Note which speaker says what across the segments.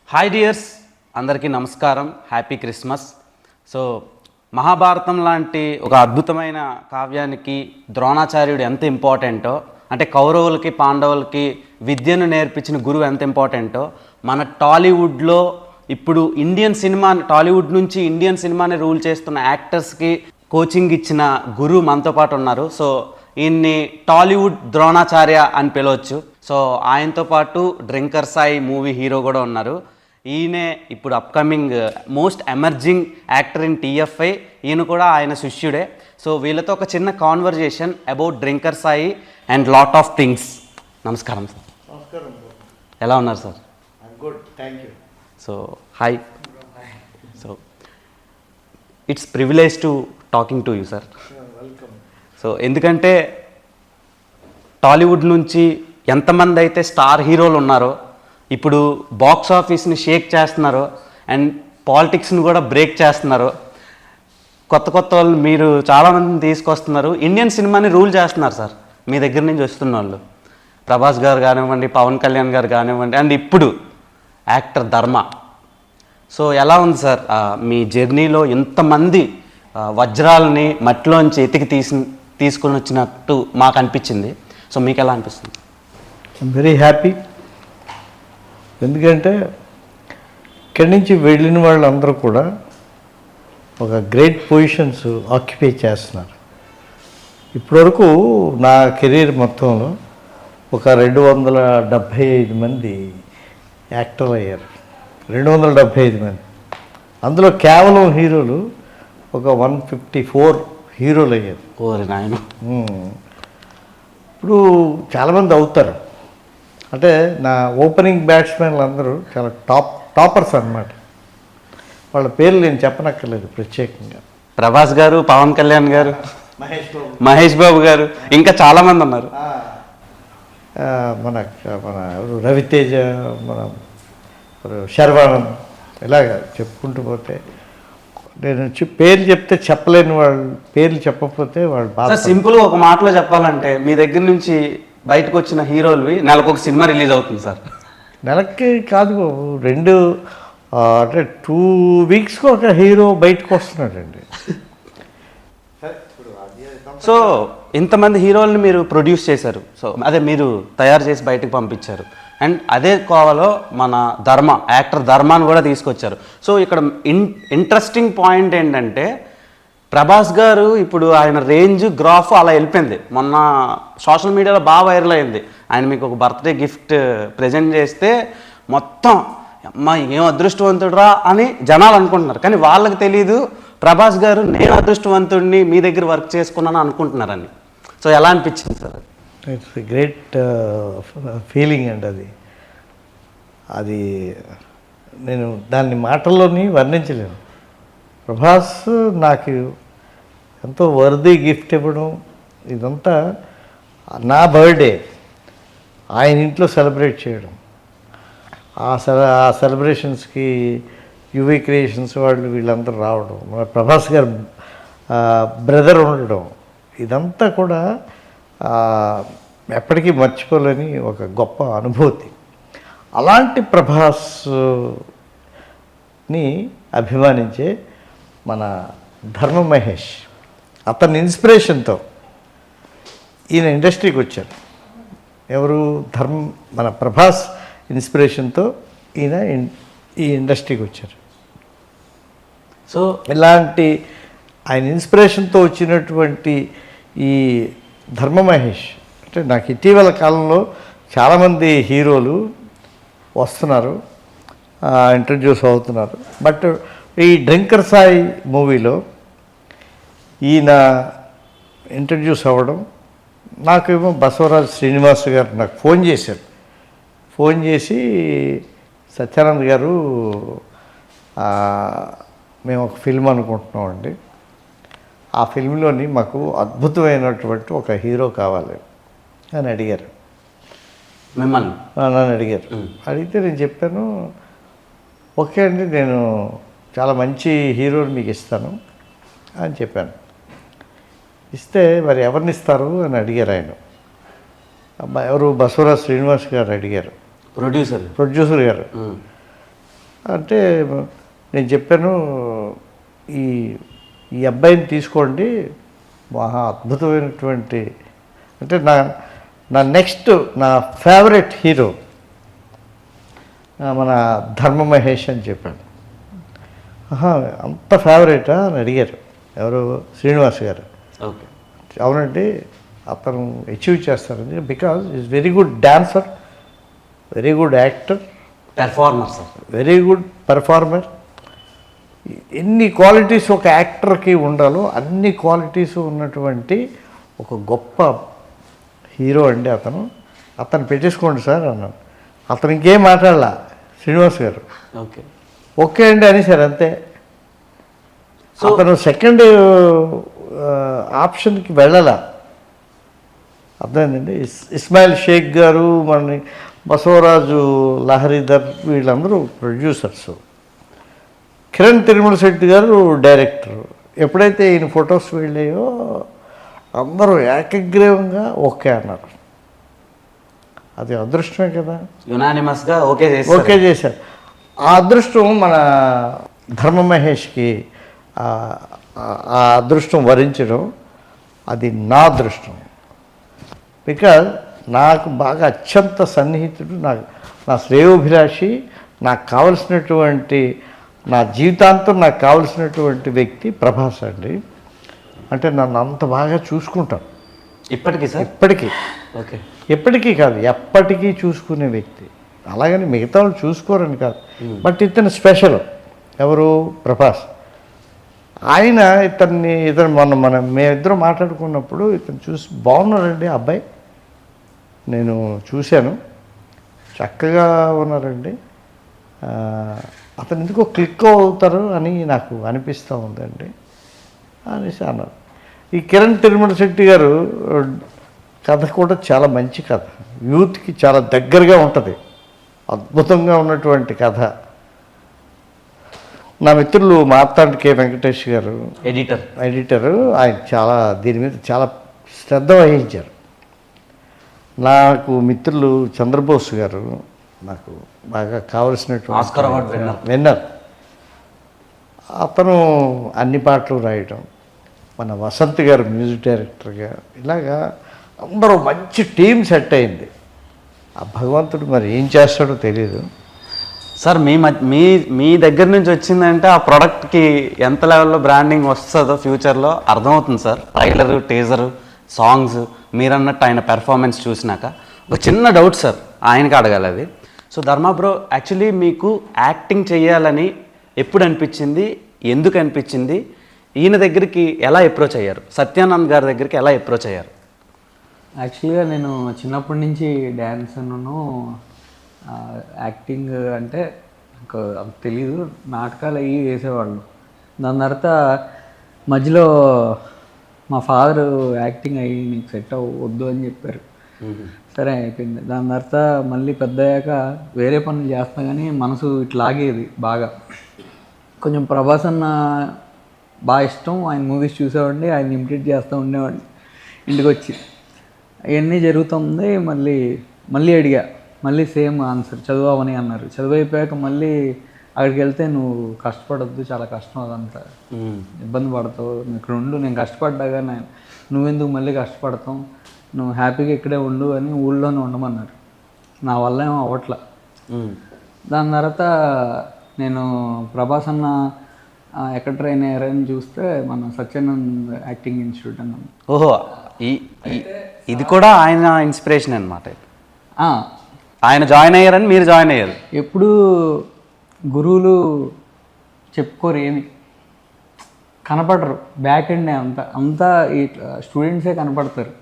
Speaker 1: Hi dears, అందరికీ నమస్కారం. Happy Christmas. So Mahabharatam లాంటి ఒక అద్భుతమైన కావ్యానికి ద్రోణాచార్యుడు ఎంత ఇంపార్టెంటో, అంటే కౌరవులకి పాండవులకి విద్యను నేర్పించిన గురువు ఎంత ఇంపార్టెంటో, మన టాలీవుడ్లో ఇప్పుడు టాలీవుడ్ నుంచి ఇండియన్ సినిమాని రూల్ చేస్తున్న యాక్టర్స్కి కోచింగ్ ఇచ్చిన గురువు మనతో పాటు ఉన్నారు. సో ఈయన్ని టాలీవుడ్ ద్రోణాచార్య అని పిలవచ్చు. సో ఆయనతో పాటు డ్రింకర్ సాయి మూవీ హీరో కూడా ఉన్నారు. ఈయనే ఇప్పుడు upcoming most emerging actor in TFI. ఈయన కూడా ఆయన శిష్యుడే. సో వీళ్ళతో ఒక చిన్న conversation about drinker Sai and lot of things. నమస్కారం సార్.
Speaker 2: నమస్కారం.
Speaker 1: ఎలా ఉన్నారు sir?
Speaker 2: Good, thank you.
Speaker 1: So hi. So it's privilege to talking to you sir.
Speaker 2: Welcome.
Speaker 1: So ఎందుకంటే టాలీవుడ్ నుంచి ఎంతమంది అయితే స్టార్ హీరోలు ఉన్నారో, ఇప్పుడు బాక్స్ ఆఫీస్ని షేక్ చేస్తున్నారో అండ్ పాలిటిక్స్ని కూడా బ్రేక్ చేస్తున్నారో, కొత్త కొత్త వాళ్ళు మీరు చాలామందిని తీసుకొస్తున్నారు. ఇండియన్ సినిమాని రూల్ చేస్తున్నారు సార్ మీ దగ్గర నుంచి వస్తున్న వాళ్ళు. ప్రభాస్ గారు కానివ్వండి, పవన్ కళ్యాణ్ గారు కానివ్వండి, అండ్ ఇప్పుడు యాక్టర్ ధర్మ. సో ఎలా ఉంది సార్ మీ జర్నీలో ఇంతమంది వజ్రాలని మట్టిలోంచి ఎతికి తీసుకొని వచ్చినట్టు మాకు అనిపించింది. సో మీకు ఎలా అనిపిస్తుంది?
Speaker 2: I'm very happy. ఎందుకంటే ఇక్కడి నుంచి వెళ్ళిన వాళ్ళందరూ కూడా ఒక గ్రేట్ పొజిషన్స్ ఆక్యుపై చేస్తున్నారు. ఇప్పటివరకు నా కెరీర్ మొత్తంలో ఒక 275 మంది యాక్టర్లు అయ్యారు. 275 మంది. అందులో కేవలం హీరోలు ఒక 154 హీరోలు అయ్యారు.
Speaker 1: ఓరి నాయన.
Speaker 2: ఇప్పుడు చాలామంది అవుతారు. అంటే నా ఓపెనింగ్ బ్యాట్స్మెన్లు అందరూ చాలా టాపర్స్ అన్నమాట. వాళ్ళ పేర్లు నేను చెప్పనక్కర్లేదు ప్రత్యేకంగా.
Speaker 1: ప్రభాస్ గారు, పవన్ కళ్యాణ్ గారు, మహేష్ బాబు గారు, ఇంకా చాలామంది ఉన్నారు.
Speaker 2: మన మన రవితేజ, మన శర్వానంద్, ఇలాగ చెప్పుకుంటూ పోతే నేను పేర్లు చెప్తే చెప్పలేని వాళ్ళు, పేర్లు చెప్పకపోతే వాళ్ళు బాగా.
Speaker 1: సింపుల్గా ఒక మాటలో చెప్పాలంటే మీ దగ్గర నుంచి బయటకు వచ్చిన హీరోలు నెలకు ఒక సినిమా రిలీజ్ అవుతుంది సార్.
Speaker 2: నెలకి కాదు బాబు, అంటే 2 వీక్స్కి ఒక హీరో బయటకు వస్తున్నాడండి.
Speaker 1: సో ఇంతమంది హీరోల్ని మీరు ప్రొడ్యూస్ చేశారు. సో అదే మీరు తయారు చేసి బయటకు పంపించారు. అండ్ అదే కోవలో మన యాక్టర్ ధర్మాన్ని కూడా తీసుకొచ్చారు. సో ఇక్కడ ఇంట్రెస్టింగ్ పాయింట్ ఏంటంటే ప్రభాస్ గారు ఇప్పుడు ఆయన రేంజ్ గ్రాఫ్ అలా వెళ్ళిపోయింది. మొన్న సోషల్ మీడియాలో బాగా వైరల్ అయింది. ఆయన మీకు ఒక బర్త్డే గిఫ్ట్ ప్రజెంట్ చేస్తే మొత్తం అమ్మ ఏం అదృష్టవంతుడురా అని జనాలు అనుకుంటున్నారు. కానీ వాళ్ళకి తెలీదు ప్రభాస్ గారు నేను అదృష్టవంతుడిని మీ దగ్గర వర్క్ చేసుకున్నాను అనుకుంటున్నారని. సో ఎలా అనిపించింది సార్?
Speaker 2: ఇట్స్ గ్రేట్ ఫీలింగ్ అండి. అది నేను దాన్ని మాటల్లోని వర్ణించలేను. ప్రభాస్ నాకు ఎంతో వర్దీ గిఫ్ట్ ఇవ్వడం, ఇదంతా నా బర్త్డే ఆయన ఇంట్లో సెలబ్రేట్ చేయడం, ఆ సెలబ్రేషన్స్కి యువి క్రియేషన్స్ వాళ్ళు వీళ్ళందరూ రావడం, మన ప్రభాస్ గారు బ్రదర్ ఉండడం, ఇదంతా కూడా ఎప్పటికీ మర్చిపోలేని ఒక గొప్ప అనుభూతి. అలాంటి ప్రభాస్ని అభిమానించే మన ధర్మ మహేష్, అతని ఇన్స్పిరేషన్తో ఈయన ఇండస్ట్రీకి వచ్చారు. ఎవరు? మన ప్రభాస్ ఇన్స్పిరేషన్తో ఈయన ఈ ఇండస్ట్రీకి వచ్చారు. సో ఇలాంటి ఆయన ఇన్స్పిరేషన్తో వచ్చినటువంటి ఈ ధర్మ మహేష్ అంటే నాకు ఇటీవల కాలంలో చాలామంది హీరోలు వస్తున్నారు, ఇంట్రడ్యూస్ అవుతున్నారు. బట్ ఈ డ్రింకర్ సాయి మూవీలో ఈయన ఇంట్రడ్యూస్ అవ్వడం, నాకేమో బసవరాజ్ శ్రీనివాస్ గారు నాకు ఫోన్ చేశారు. ఫోన్ చేసి సత్యానంద్ గారు మేము ఒక ఫిల్మ్ అనుకుంటున్నామండి, ఆ ఫిల్మ్లోని మాకు అద్భుతమైనటువంటి ఒక హీరో కావాలి అని అడిగారు.
Speaker 1: మిమ్మల్ని
Speaker 2: నన్ను అడిగారు. అడిగితే నేను చెప్పాను, ఓకే అండి, నేను చాలా మంచి హీరోని మీకు ఇస్తాను అని చెప్పాను. ఇస్తే మరి ఎవరిని ఇస్తారు అని అడిగారు ఆయన. ఎవరు? బసవరాజ్ శ్రీనివాస్ గారు అడిగారు, ప్రొడ్యూసర్ గారు. అంటే నేను చెప్పాను, ఈ ఈ అబ్బాయిని తీసుకోండి, మహా అద్భుతమైనటువంటి, అంటే నా నెక్స్ట్ నా ఫేవరెట్ హీరో మన ధర్మ మహేష్ అని చెప్పాను. అంత ఫేవరెటా అని అడిగారు ఎవరు, శ్రీనివాస్ గారు.
Speaker 1: ఓకే.
Speaker 2: అవునండి, అతను అచీవ్ చేస్తారని, because is very good dancer, very good actor,
Speaker 1: performer sir,
Speaker 2: very good performer. ఎన్ని క్వాలిటీస్ ఒక యాక్టర్కి ఉండాలో అన్ని క్వాలిటీస్ ఉన్నటువంటి ఒక గొప్ప హీరో అండి అతను పెట్టేసుకోండి సార్ అన్నాను. అతను ఇంకేం మాట్లాడాల శ్రీనివాస్ గారు.
Speaker 1: ఓకే
Speaker 2: ఓకే అండి అనేసారు అంతే. అతను సెకండ్ ఆప్షన్కి వెళ్ళాల. అర్థమైందండి. ఇస్మాయిల్ షేక్ గారు, మన బసవరాజు లహరిధర్, వీళ్ళందరూ ప్రొడ్యూసర్స్, కిరణ్ తిరుమల శెట్టి గారు డైరెక్టర్. ఎప్పుడైతే ఈయన ఫొటోస్ వెళ్ళాయో అందరూ ఏకగ్రీవంగా ఓకే అన్నారు. అది అదృష్టమే కదా,
Speaker 1: యునానిమస్గా ఓకే
Speaker 2: చేశారు. ఆ అదృష్టం మన ధర్మ మహేష్కి ఆ అదృష్టం వరించడం, అది నా అదృష్టం. బికాజ్ నాకు బాగా అత్యంత సన్నిహితుడు, నా శ్రేయోభిలాషి, నాకు కావలసినటువంటి, నా జీవితాంతం నాకు కావలసినటువంటి వ్యక్తి ప్రభాస్ అండి. అంటే నన్ను అంత బాగా చూసుకుంటాను
Speaker 1: ఇప్పటికీ సార్.
Speaker 2: ఇప్పటికీ.
Speaker 1: ఓకే.
Speaker 2: ఎప్పటికీ కాదు, ఎప్పటికీ చూసుకునే వ్యక్తి. అలాగని మిగతా వాళ్ళు చూసుకోరని కాదు, బట్ ఇతను స్పెషల్. ఎవరు? ప్రభాస్. ఆయన ఇతను మేమిద్దరం మాట్లాడుకున్నప్పుడు ఇతను చూసి, బాగున్నారండి అబ్బాయి, నేను చూశాను, చక్కగా ఉన్నారండి, అతను ఎందుకో క్లిక్ అవుతారు అని నాకు అనిపిస్తూ ఉందండి అనేసి అన్నారు. ఈ కిరణ్ తిరుమల శెట్టి గారు కథ కూడా చాలా మంచి కథ, యూత్కి చాలా దగ్గరగా ఉంటుంది, అద్భుతంగా ఉన్నటువంటి కథ. నా మిత్రులు మార్తాండ్ కె వెంకటేష్ గారు ఎడిటరు, ఆయన చాలా దీని మీద చాలా శ్రద్ధ వహించారు. నాకు మిత్రులు చంద్రబోస్ గారు, నాకు బాగా కావలసినటువంటి
Speaker 1: ఆస్కార్ అవార్డ్
Speaker 2: విన్నర్, అతను అన్ని పాటలు రాయడం, మన వసంత్ గారు మ్యూజిక్ డైరెక్టర్గా, ఇలాగా అందరూ మంచి టీం సెట్ అయింది. ఆ భగవంతుడు మరి ఏం చేస్తాడో తెలియదు
Speaker 1: సార్. మీ దగ్గర నుంచి వచ్చిందంటే ఆ ప్రోడక్ట్కి ఎంత లెవెల్లో బ్రాండింగ్ వస్తుందో ఫ్యూచర్లో అర్థమవుతుంది సార్. ట్రైలరు, టీజరు, సాంగ్స్, మీరన్నట్టు ఆయన పెర్ఫార్మెన్స్ చూసినాక ఒక చిన్న డౌట్ సార్, ఆయనకి అడగాలి అది. సో ధర్మ బ్రో, యాక్చువల్లీ మీకు యాక్టింగ్ చేయాలని ఎప్పుడు అనిపించింది, ఎందుకు అనిపించింది, ఈయన దగ్గరికి ఎలా అప్రోచ్ అయ్యారు, సత్యానంద్ గారి దగ్గరికి ఎలా అప్రోచ్ అయ్యారు?
Speaker 3: యాక్చువల్గా నేను చిన్నప్పటి నుంచి డ్యాన్స్ యాక్టింగ్ అంటే నాకు తెలీదు, నాటకాలు అవి వేసేవాళ్ళు. దాని తర్వాత మధ్యలో మా ఫాదరు యాక్టింగ్ అయ్యి నీకు సెట్ అవ్వద్దు అని చెప్పారు. సరే అయిపోయింది. దాని తర్వాత మళ్ళీ పెద్ద అయ్యాక వేరే పనులు చేస్తా కానీ మనసు ఇట్లా ఆగేది బాగా. కొంచెం ప్రభాస్ అన్న బాగా ఇష్టం, ఆయన మూవీస్ చూసేవాడిని, ఆయన ఇమిటేట్ చేస్తూ ఉండేవాడిని. ఇంటికి వచ్చి అవన్నీ జరుగుతుంది. మళ్ళీ అడిగా, మళ్ళీ సేమ్ ఆన్సర్, చదువువని అన్నారు. చదువు అయిపోయాక మళ్ళీ అక్కడికి వెళ్తే నువ్వు కష్టపడద్దు, చాలా కష్టం, అదంతా ఇబ్బంది పడతావు, నీకు ఉండు, నేను కష్టపడ్డాగా నువ్వెందుకు మళ్ళీ కష్టపడతావు, నువ్వు హ్యాపీగా ఇక్కడే ఉండు అని ఊళ్ళోనే ఉండమన్నారు. నా వల్ల ఏమో అవ్వట్లా. దాని తర్వాత నేను ప్రభాస్ అన్న ఎక్కడ ట్రైన్ అయ్యారని చూస్తే మన సత్యానంద్ యాక్టింగ్ ఇన్స్టిట్యూట్ అన్నాను.
Speaker 1: ఓహో, ఇది కూడా ఆయన ఇన్స్పిరేషన్ అనమాట. ఆయన జాయిన్ అయ్యారని మీరు జాయిన్ అయ్యారు.
Speaker 3: ఎప్పుడు గురువులు చెప్పుకోరు, ఏమి కనపడరు, బ్యాక్ ఎండ్ అంతా ఈ స్టూడెంట్సే కనపడతారు.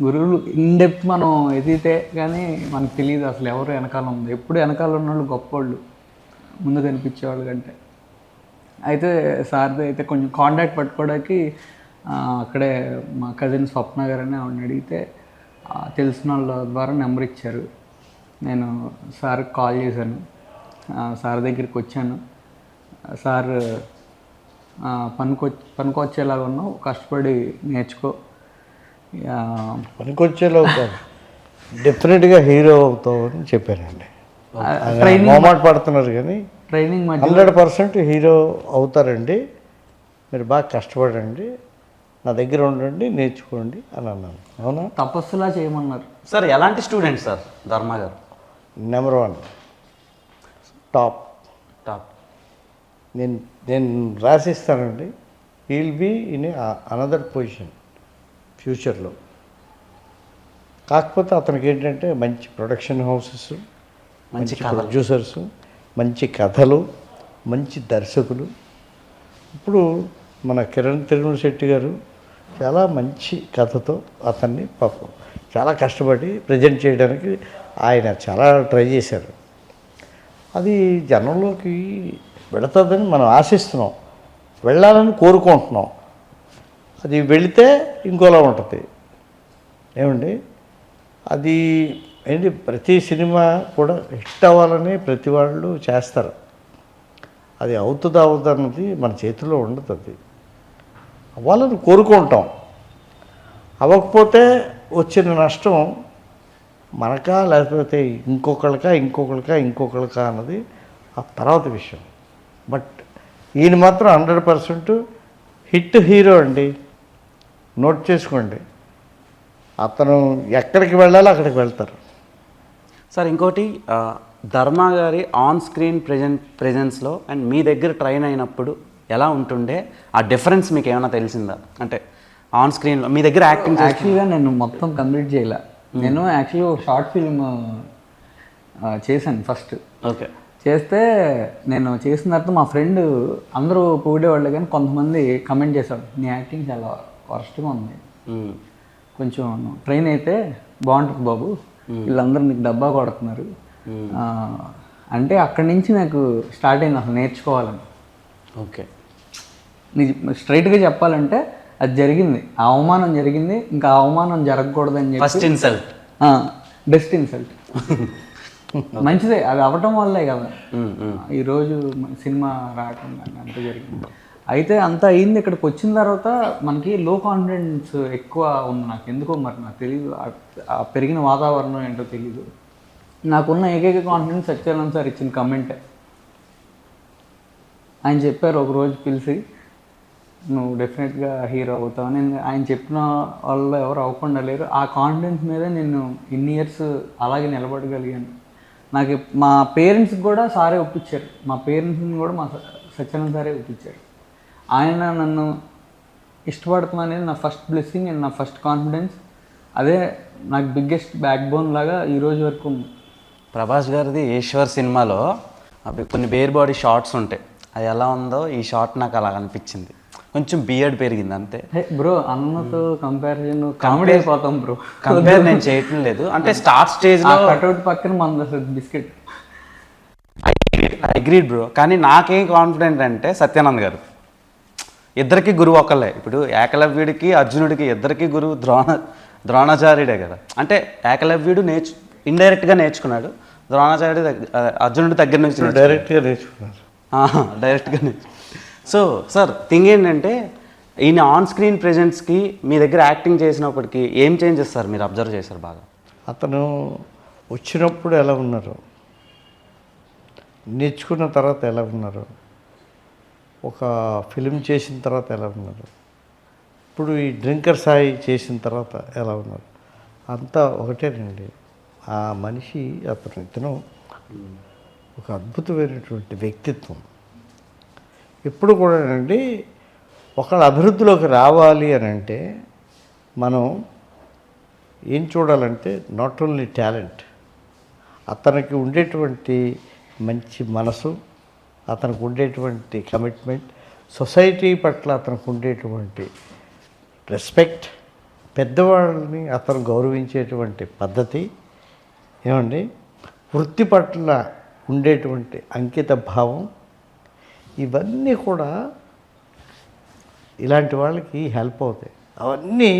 Speaker 3: గురువులు ఇన్డెప్త్ మనం ఎదిగితే కానీ మనకు తెలియదు అసలు ఎవరు వెనకాల ఉంది. ఎప్పుడు వెనకాల ఉన్నవాళ్ళు గొప్పవాళ్ళు, ముందు కనిపించేవాళ్ళు కంటే. అయితే సార్ది అయితే కొంచెం కాంటాక్ట్ పట్టుకోవడానికి అక్కడే మా కజిన్ స్వప్న గారు అని ఆవిడని అడిగితే తెలిసిన వాళ్ళ ద్వారా నెంబర్ ఇచ్చారు. నేను సార్కి కాల్ చేశాను, సార్ దగ్గరికి వచ్చాను. సార్ పనికొచ్చేలాగా ఉన్నావు, కష్టపడి నేర్చుకో,
Speaker 2: పనికొచ్చేలా అవుతావు, డెఫినెట్గా హీరో అవుతావు అని చెప్పానండి.
Speaker 3: ట్రైనింగ్
Speaker 2: మొహమాట పడుతున్నారు కానీ
Speaker 3: ట్రైనింగ్ మధ్య
Speaker 2: 100% హీరో అవుతారండి, మీరు బాగా కష్టపడండి, నా దగ్గర ఉండండి, నేర్చుకోండి అని అన్నాను. అవునా?
Speaker 3: తపస్సులా చేయమన్నారు.
Speaker 1: సార్ ఎలాంటి స్టూడెంట్ సార్ ధర్మ గారు?
Speaker 2: Number 1 top.
Speaker 1: టాప్.
Speaker 2: నేను రాసిస్తానండి, he'll be in another position ఫ్యూచర్లో. కాకపోతే అతనికి ఏంటంటే మంచి ప్రొడక్షన్ హౌసెస్, మంచి ప్రొడ్యూసర్స్, మంచి కథలు, మంచి దర్శకులు. ఇప్పుడు మన కిరణ్ తిరుమల శెట్టి గారు చాలా మంచి కథతో అతన్ని పాపం చాలా కష్టపడి ప్రజెంట్ చేయడానికి ఆయన చాలా ట్రై చేశారు. అది జనంలోకి వెళుతుందని మనం ఆశిస్తున్నాం, వెళ్ళాలని కోరుకుంటున్నాం. అది వెళితే ఇంకోలా ఉంటుంది ఏమండి. అది ఏంటి, ప్రతి సినిమా కూడా హిట్ అవ్వాలని ప్రతి వాళ్ళు చేస్తారు. అది అవుతుందా అవుతుంది అన్నది మన చేతిలో ఉండదు. అది అవ్వాలని కోరుకుంటాం, అవ్వకపోతే వచ్చిన నష్టం మనకా లేకపోతే ఇంకొకళ్ళకా అన్నది ఆ తర్వాత విషయం. బట్ ఈయన మాత్రం 100% హిట్ హీరో అండి, నోట్ చేసుకోండి. అతను ఎక్కడికి వెళ్ళాలో అక్కడికి వెళ్తారు.
Speaker 1: సార్ ఇంకోటి ధర్మ గారి ఆన్ స్క్రీన్ ప్రెజెన్స్లో అండ్ మీ దగ్గర ట్రైన్ అయినప్పుడు ఎలా ఉంటుండే, ఆ డిఫరెన్స్ మీకు ఏమైనా తెలిసిందా? అంటే ఆన్ స్క్రీన్లో మీ దగ్గర యాక్టింగ్
Speaker 3: యాక్చువల్గా నేను మొత్తం కంప్లీట్ చేయలే. నేను యాక్చువల్లీ ఒక షార్ట్ ఫిల్మ్ చేశాను ఫస్ట్.
Speaker 1: ఓకే.
Speaker 3: చేస్తే నేను చేసిన తర్వాత మా ఫ్రెండ్ అందరూ పొగిడేవాళ్ళు, కానీ కొంతమంది కమెంట్ చేశారు, నీ యాక్టింగ్ చాలా వర్స్ట్గా ఉంది, కొంచెం ట్రైన్ అయితే బాగుంటుంది బాబు, వీళ్ళందరూ నీకు డబ్బా కొడుతున్నారు అంటే అక్కడి నుంచి నాకు స్టార్ట్ అయింది అసలు నేర్చుకోవాలని.
Speaker 1: ఓకే.
Speaker 3: స్ట్రైట్గా చెప్పాలంటే అది జరిగింది, ఆ అవమానం జరిగింది, ఇంకా ఆ అవమానం జరగకూడదని చెప్పి.
Speaker 1: First insult,
Speaker 3: best insult. మంచిదే, అది అవ్వటం వల్లే కదా ఈరోజు సినిమా రావటం అంత జరిగింది. అయితే అంత అయింది. ఇక్కడికి వచ్చిన తర్వాత మనకి లో కాన్ఫిడెన్స్ ఎక్కువ ఉంది నాకు, ఎందుకో మరి నాకు తెలియదు, ఆ పెరిగిన వాతావరణం ఏంటో తెలీదు. నాకున్న ఏకైక కాన్ఫిడెన్స్ సత్యానంద్ సార్ ఇచ్చిన కమెంటే. ఆయన చెప్పారు ఒకరోజు పిలిచి, నువ్వు డెఫినెట్గా హీరో అవుతావు అని. ఆయన చెప్పిన వాళ్ళు ఎవరు అవ్వకుండా లేరు. ఆ కాన్ఫిడెన్స్ మీద నేను ఇన్ని ఇయర్స్ అలాగే నిలబడగలిగాను. నాకు మా పేరెంట్స్కి కూడా సారే ఒప్పించారు, మా పేరెంట్స్ని కూడా మా సత్యానంద్ సారే ఒప్పించారు. ఆయన నన్ను ఇష్టపడుతున్నానేది నా ఫస్ట్ బ్లెస్సింగ్ అండ్ నా ఫస్ట్ కాన్ఫిడెన్స్. అదే నాకు బిగ్గెస్ట్ బ్యాక్ బోన్ లాగా ఈరోజు వరకు ఉంది.
Speaker 1: ప్రభాస్ గారిది ఈశ్వర్ సినిమాలో అవి కొన్ని బేర్ బాడీ షార్ట్స్ ఉంటాయి, అది ఎలా ఉందో ఈ షార్ట్ నాకు అలా అనిపించింది. కొంచెం బియర్డ్ పెరిగింది అంతే.
Speaker 3: బ్రో అన్నతో కంపారిజన్ కామెడీ అయిపోతాం బ్రో.
Speaker 1: కంపేర్ నేను చేయటం లేదు, అంటే స్టార్ట్ స్టేజ్లో
Speaker 3: కట్అవుట్ పక్కన మన బిస్కెట్.
Speaker 1: Agreed bro. కానీ నాకేం కాన్ఫిడెంట్ అంటే సత్యానంద్ గారు ఇద్దరికి గురువు ఒకళ్ళే. ఇప్పుడు ఏకలవ్యుడికి అర్జునుడికి ఇద్దరికి గురువు ద్రోణాచార్యుడే కదా. అంటే ఏకలవ్యుడు ఇండైరెక్ట్గా నేర్చుకున్నాడు, ద్రోణాచార్యుడు అర్జునుడి దగ్గర నుంచి
Speaker 2: డైరెక్ట్గా నేర్చుకున్నారు.
Speaker 1: డైరెక్ట్గా నేర్చుకున్నాడు. సో సార్ థింగ్ ఏంటంటే ఈయన ఆన్ స్క్రీన్ ప్రెజెన్స్కి మీ దగ్గర యాక్టింగ్ చేసినప్పటికీ ఏం చేంజెస్ సార్ మీరు అబ్జర్వ్ చేశారు బాగా?
Speaker 2: అతను వచ్చినప్పుడు ఎలా ఉన్నారు, నేర్చుకున్న తర్వాత ఎలా ఉన్నారు, ఒక ఫిలిం చేసిన తర్వాత ఎలా ఉన్నారు, ఇప్పుడు ఈ డ్రింకర్ సాయి చేసిన తర్వాత ఎలా ఉన్నారు, అంతా ఒకటేనండి. ఆ మనిషి ఇతను ఒక అద్భుతమైనటువంటి వ్యక్తిత్వం. ఎప్పుడు కూడా అండి ఒకళ్ళ అభివృద్ధిలోకి రావాలి అని అంటే మనం ఏం చూడాలంటే నాట్ ఓన్లీ టాలెంట్, అతనికి ఉండేటువంటి మంచి మనసు, అతనికి ఉండేటువంటి కమిట్మెంట్, సొసైటీ పట్ల అతనికి ఉండేటువంటి రెస్పెక్ట్, పెద్దవాళ్ళని అతను గౌరవించేటువంటి పద్ధతి ఏమండి, వృత్తి పట్ల ఉండేటువంటి అంకిత భావం, ఇవన్నీ కూడా ఇలాంటి వాళ్ళకి హెల్ప్ అవుతాయి. అవన్నీ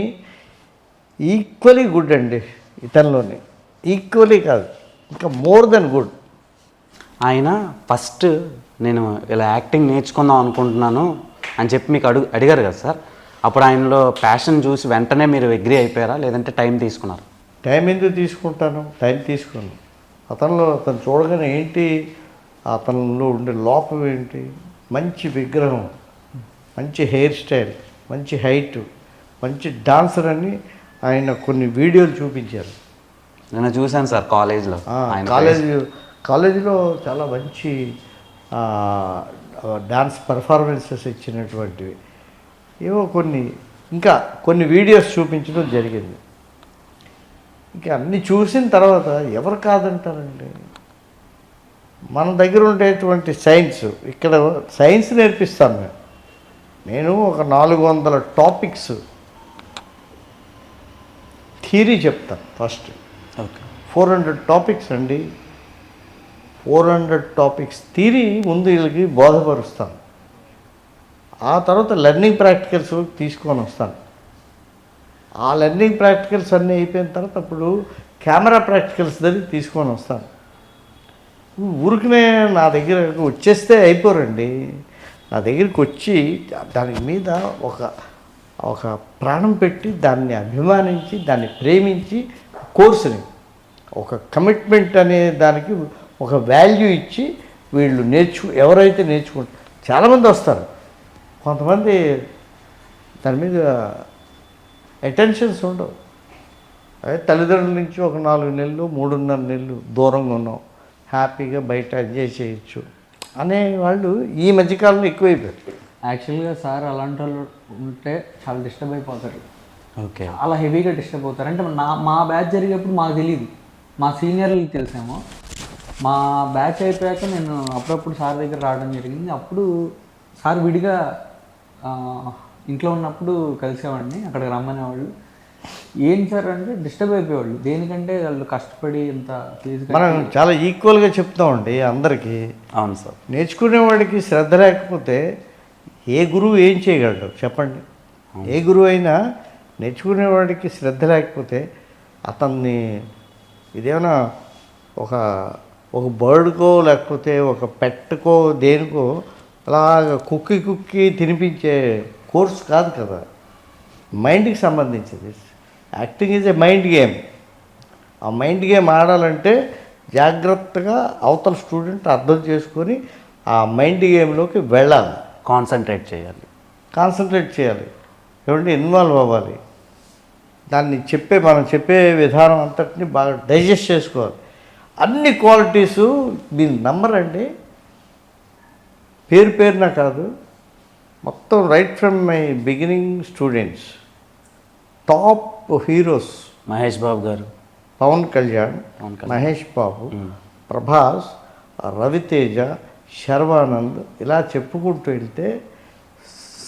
Speaker 2: ఈక్వలీ గుడ్ అండి ఇతనిలోనే, ఈక్వలీ కాదు ఇంకా మోర్ దెన్ గుడ్.
Speaker 1: ఆయన ఫస్ట్ నేను ఇలా యాక్టింగ్ నేర్చుకుందాం అనుకుంటున్నాను అని చెప్పి మీకు అడిగారు కదా సార్, అప్పుడు ఆయనలో ప్యాషన్ చూసి వెంటనే మీరు అగ్రీ అయిపోయారా, లేదంటే టైం తీసుకున్నారు?
Speaker 2: టైం ఎందుకు తీసుకుంటాను, టైం తీసుకున్నాను. అతను చూడగానే ఏంటి అతనిలో ఉండే లోపం ఏంటి, మంచి విగ్రహం, మంచి హెయిర్ స్టైల్, మంచి హైట్, మంచి డాన్సర్ అని ఆయన కొన్ని వీడియోలు చూపించారు.
Speaker 1: నేను చూశాను సార్ కాలేజ్లో.
Speaker 2: కాలేజీలో చాలా మంచి డాన్స్ పర్ఫార్మెన్సెస్ ఇచ్చినటువంటివి ఏవో ఇంకా కొన్ని వీడియోస్ చూపించడం జరిగింది. ఇంకా అన్నీ చూసిన తర్వాత ఎవరు కాదంటారండి? మన దగ్గర ఉండేటువంటి సైన్స్, ఇక్కడ సైన్స్ నేర్పిస్తాను నేను ఒక 400 టాపిక్స్ థియరీ చెప్తాను. ఫస్ట్
Speaker 1: ఓకే
Speaker 2: 400 టాపిక్స్ అండి. 400 టాపిక్స్ థియరీ ముందు వీళ్ళకి బోధపరుస్తాను. ఆ తర్వాత లెర్నింగ్ ప్రాక్టికల్స్ తీసుకొని వస్తాను. ఆ లెర్నింగ్ ప్రాక్టికల్స్ అన్నీ అయిపోయిన తర్వాత అప్పుడు కెమెరా ప్రాక్టికల్స్ దగ్గరికి తీసుకొని వస్తాను. ఊరికనే నా దగ్గర వచ్చేస్తే అయిపోరండి. నా దగ్గరికి వచ్చి దాని మీద ఒక ప్రాణం పెట్టి, దాన్ని అభిమానించి, దాన్ని ప్రేమించి, కోర్సుని ఒక కమిట్మెంట్ అనే దానికి ఒక వాల్యూ ఇచ్చి వీళ్ళు ఎవరైతే నేర్చుకుంటారు, చాలామంది వస్తారు. కొంతమంది దాని మీద అటెన్షన్స్ ఉండవు. అదే తల్లిదండ్రుల నుంచి ఒక 4 నెలలు 3.5 నెలలు దూరంగా ఉన్నాం, హ్యాపీగా బయట ఎంజాయ్ చేయొచ్చు అనే వాళ్ళు ఈ మధ్యకాలంలో ఎక్కువైపోయారు.
Speaker 3: యాక్చువల్గా సార్ అలాంటి వాళ్ళు ఉంటే చాలా డిస్టర్బ్ అయిపోతారు.
Speaker 1: ఓకే
Speaker 3: చాలా హెవీగా డిస్టర్బ్ అవుతారు. అంటే మా బ్యాచ్ జరిగేప్పుడు మాకు తెలియదు, మా సీనియర్లకి తెలిసేమో. మా బ్యాచ్ అయిపోయాక నేను అప్పుడప్పుడు సార్ దగ్గర రావడం జరిగింది. అప్పుడు సార్ విడిగా ఇంట్లో ఉన్నప్పుడు కలిసేవాడిని, అక్కడికి రమ్మనేవాళ్ళు. ఏం సార్ అంటే డిస్టర్బ్ అయిపోయేవాళ్ళు. దేనికంటే వాళ్ళు కష్టపడి ఇంత ఫీజు
Speaker 2: మనం చాలా ఈక్వల్గా చెప్తామండి అందరికీ.
Speaker 1: అవును సార్.
Speaker 2: నేర్చుకునేవాడికి శ్రద్ధ లేకపోతే ఏ గురువు ఏం చేయగలడు చెప్పండి? ఏ గురువు అయినా నేర్చుకునేవాడికి శ్రద్ధ లేకపోతే అతన్ని ఇదేమైనా ఒక బర్డ్కో లేకపోతే ఒక పెట్టుకో దేనికో అలాగ కుక్కి తినిపించే కోర్స్ కాదు కదా, మైండ్కి సంబంధించింది. Acting is a mind game. ఆ మైండ్ గేమ్ ఆడాలంటే జాగ్రత్తగా అవతల స్టూడెంట్ అర్థం చేసుకొని ఆ మైండ్ గేమ్లోకి వెళ్ళాలి,
Speaker 1: కాన్సన్ట్రేట్ చేయాలి, ఏమంటే ఇన్వాల్వ్ అవ్వాలి. దాన్ని మనం చెప్పే విధానం అంతటిని బాగా డైజెస్ట్ చేసుకోవాలి. అన్ని క్వాలిటీసు మీరు నమ్మరండి, పేరున కాదు, మొత్తం right from my beginning students, top heroes Mahesh Babu గారు,
Speaker 2: పవన్ కళ్యాణ్, మహేష్ బాబు, ప్రభాస్, రవితేజ, శర్వానంద్, ఇలా చెప్పుకుంటూ వెళ్తే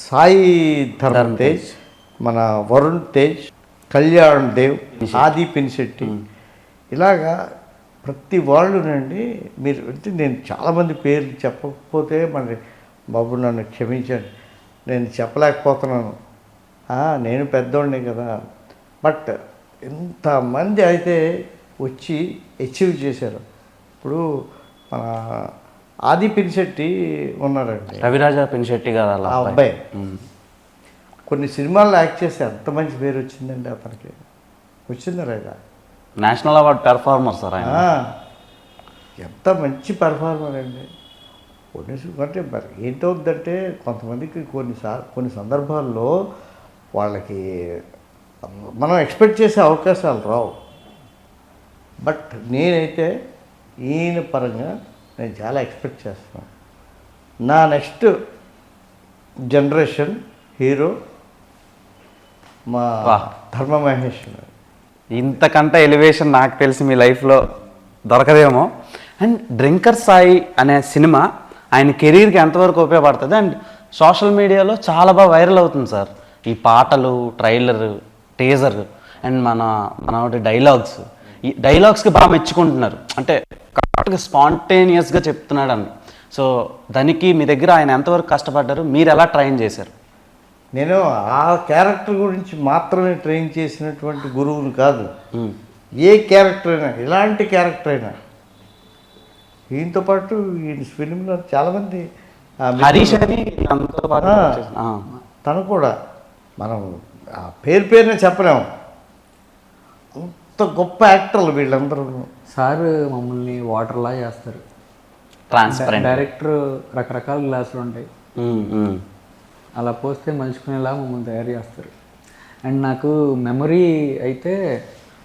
Speaker 2: సాయి ధరమ్ తేజ్, మన వరుణ్ తేజ్, కళ్యాణ్ దేవ్, ఆది పినిశెట్టి, ఇలాగా ప్రతి వాళ్ళునండి. మీరు అంటే నేను చాలామంది పేర్లు చెప్పకపోతే మరి బాబు నన్ను క్షమించండి, నేను చెప్పలేకపోతున్నాను, నేను పెద్దోడిని కదా. బట్ ఇంతమంది అయితే వచ్చి అచీవ్ చేశారు. ఇప్పుడు మన ఆది పినిశెట్టి ఉన్నారండి,
Speaker 1: రవిరాజా పినిశెట్టి గారు, అలా
Speaker 2: ఆ అబ్బాయి కొన్ని సినిమాల్లో యాక్ట్ చేస్తే ఎంత మంచి పేరు వచ్చిందండి అతనికి. వచ్చిందా లేదా?
Speaker 1: నేషనల్ అవార్డ్ పెర్ఫార్మర్ సార్ ఆయన.
Speaker 2: ఎంత మంచి పెర్ఫార్మర్ అండి. అంటే మరి ఏంటవుద్దంటే కొంతమందికి కొన్ని సందర్భాల్లో వాళ్ళకి మనం ఎక్స్పెక్ట్ చేసే అవకాశాలు రావు. బట్ నేనైతే ఈయన పరంగా నేను చాలా ఎక్స్పెక్ట్ చేస్తున్నాను. నా నెక్స్ట్ జనరేషన్ హీరో మా ధర్మ మహేష్.
Speaker 1: ఇంతకంటే ఎలివేషన్ నాకు తెలిసి మీ లైఫ్లో దొరకదేమో. అండ్ డ్రింకర్ సాయి అనే సినిమా ఆయన కెరీర్కి ఎంతవరకు ఉపయోగపడుతుంది? అండ్ సోషల్ మీడియాలో చాలా బాగా వైరల్ అవుతుంది సార్ ఈ పాటలు, ట్రైలర్, టీజర్ అండ్ మన డైలాగ్స్. ఈ డైలాగ్స్కి బాగా మెచ్చుకుంటున్నారు, అంటే కరెక్ట్గా స్పాంటేనియస్గా చెప్తున్నాడు అని. సో దానికి మీ దగ్గర ఆయన ఎంతవరకు కష్టపడ్డారు, మీరు ఎలా ట్రైన్ చేశారు?
Speaker 2: నేను ఆ క్యారెక్టర్ గురించి మాత్రమే ట్రైన్ చేసినటువంటి గురువుని కాదు. ఏ క్యారెక్టర్ అయినా, ఎలాంటి క్యారెక్టర్ అయినా. ఈయనతో పాటు ఈ ఫిలింలో చాలామంది,
Speaker 1: హరీష్ అని
Speaker 2: తను కూడా మనం ఆ పేరునే చెప్పలేము, అంత గొప్ప యాక్టర్లు వీళ్ళందరూ.
Speaker 3: సార్ మమ్మల్ని వాటర్లా చేస్తారు.
Speaker 1: ట్రాన్స్పరెంట్.
Speaker 3: డైరెక్టర్ రకరకాల గ్లాసులు ఉంటాయి, అలా పోస్తే మలుచుకునేలా మమ్మల్ని తయారు చేస్తారు. అండ్ నాకు మెమరీ అయితే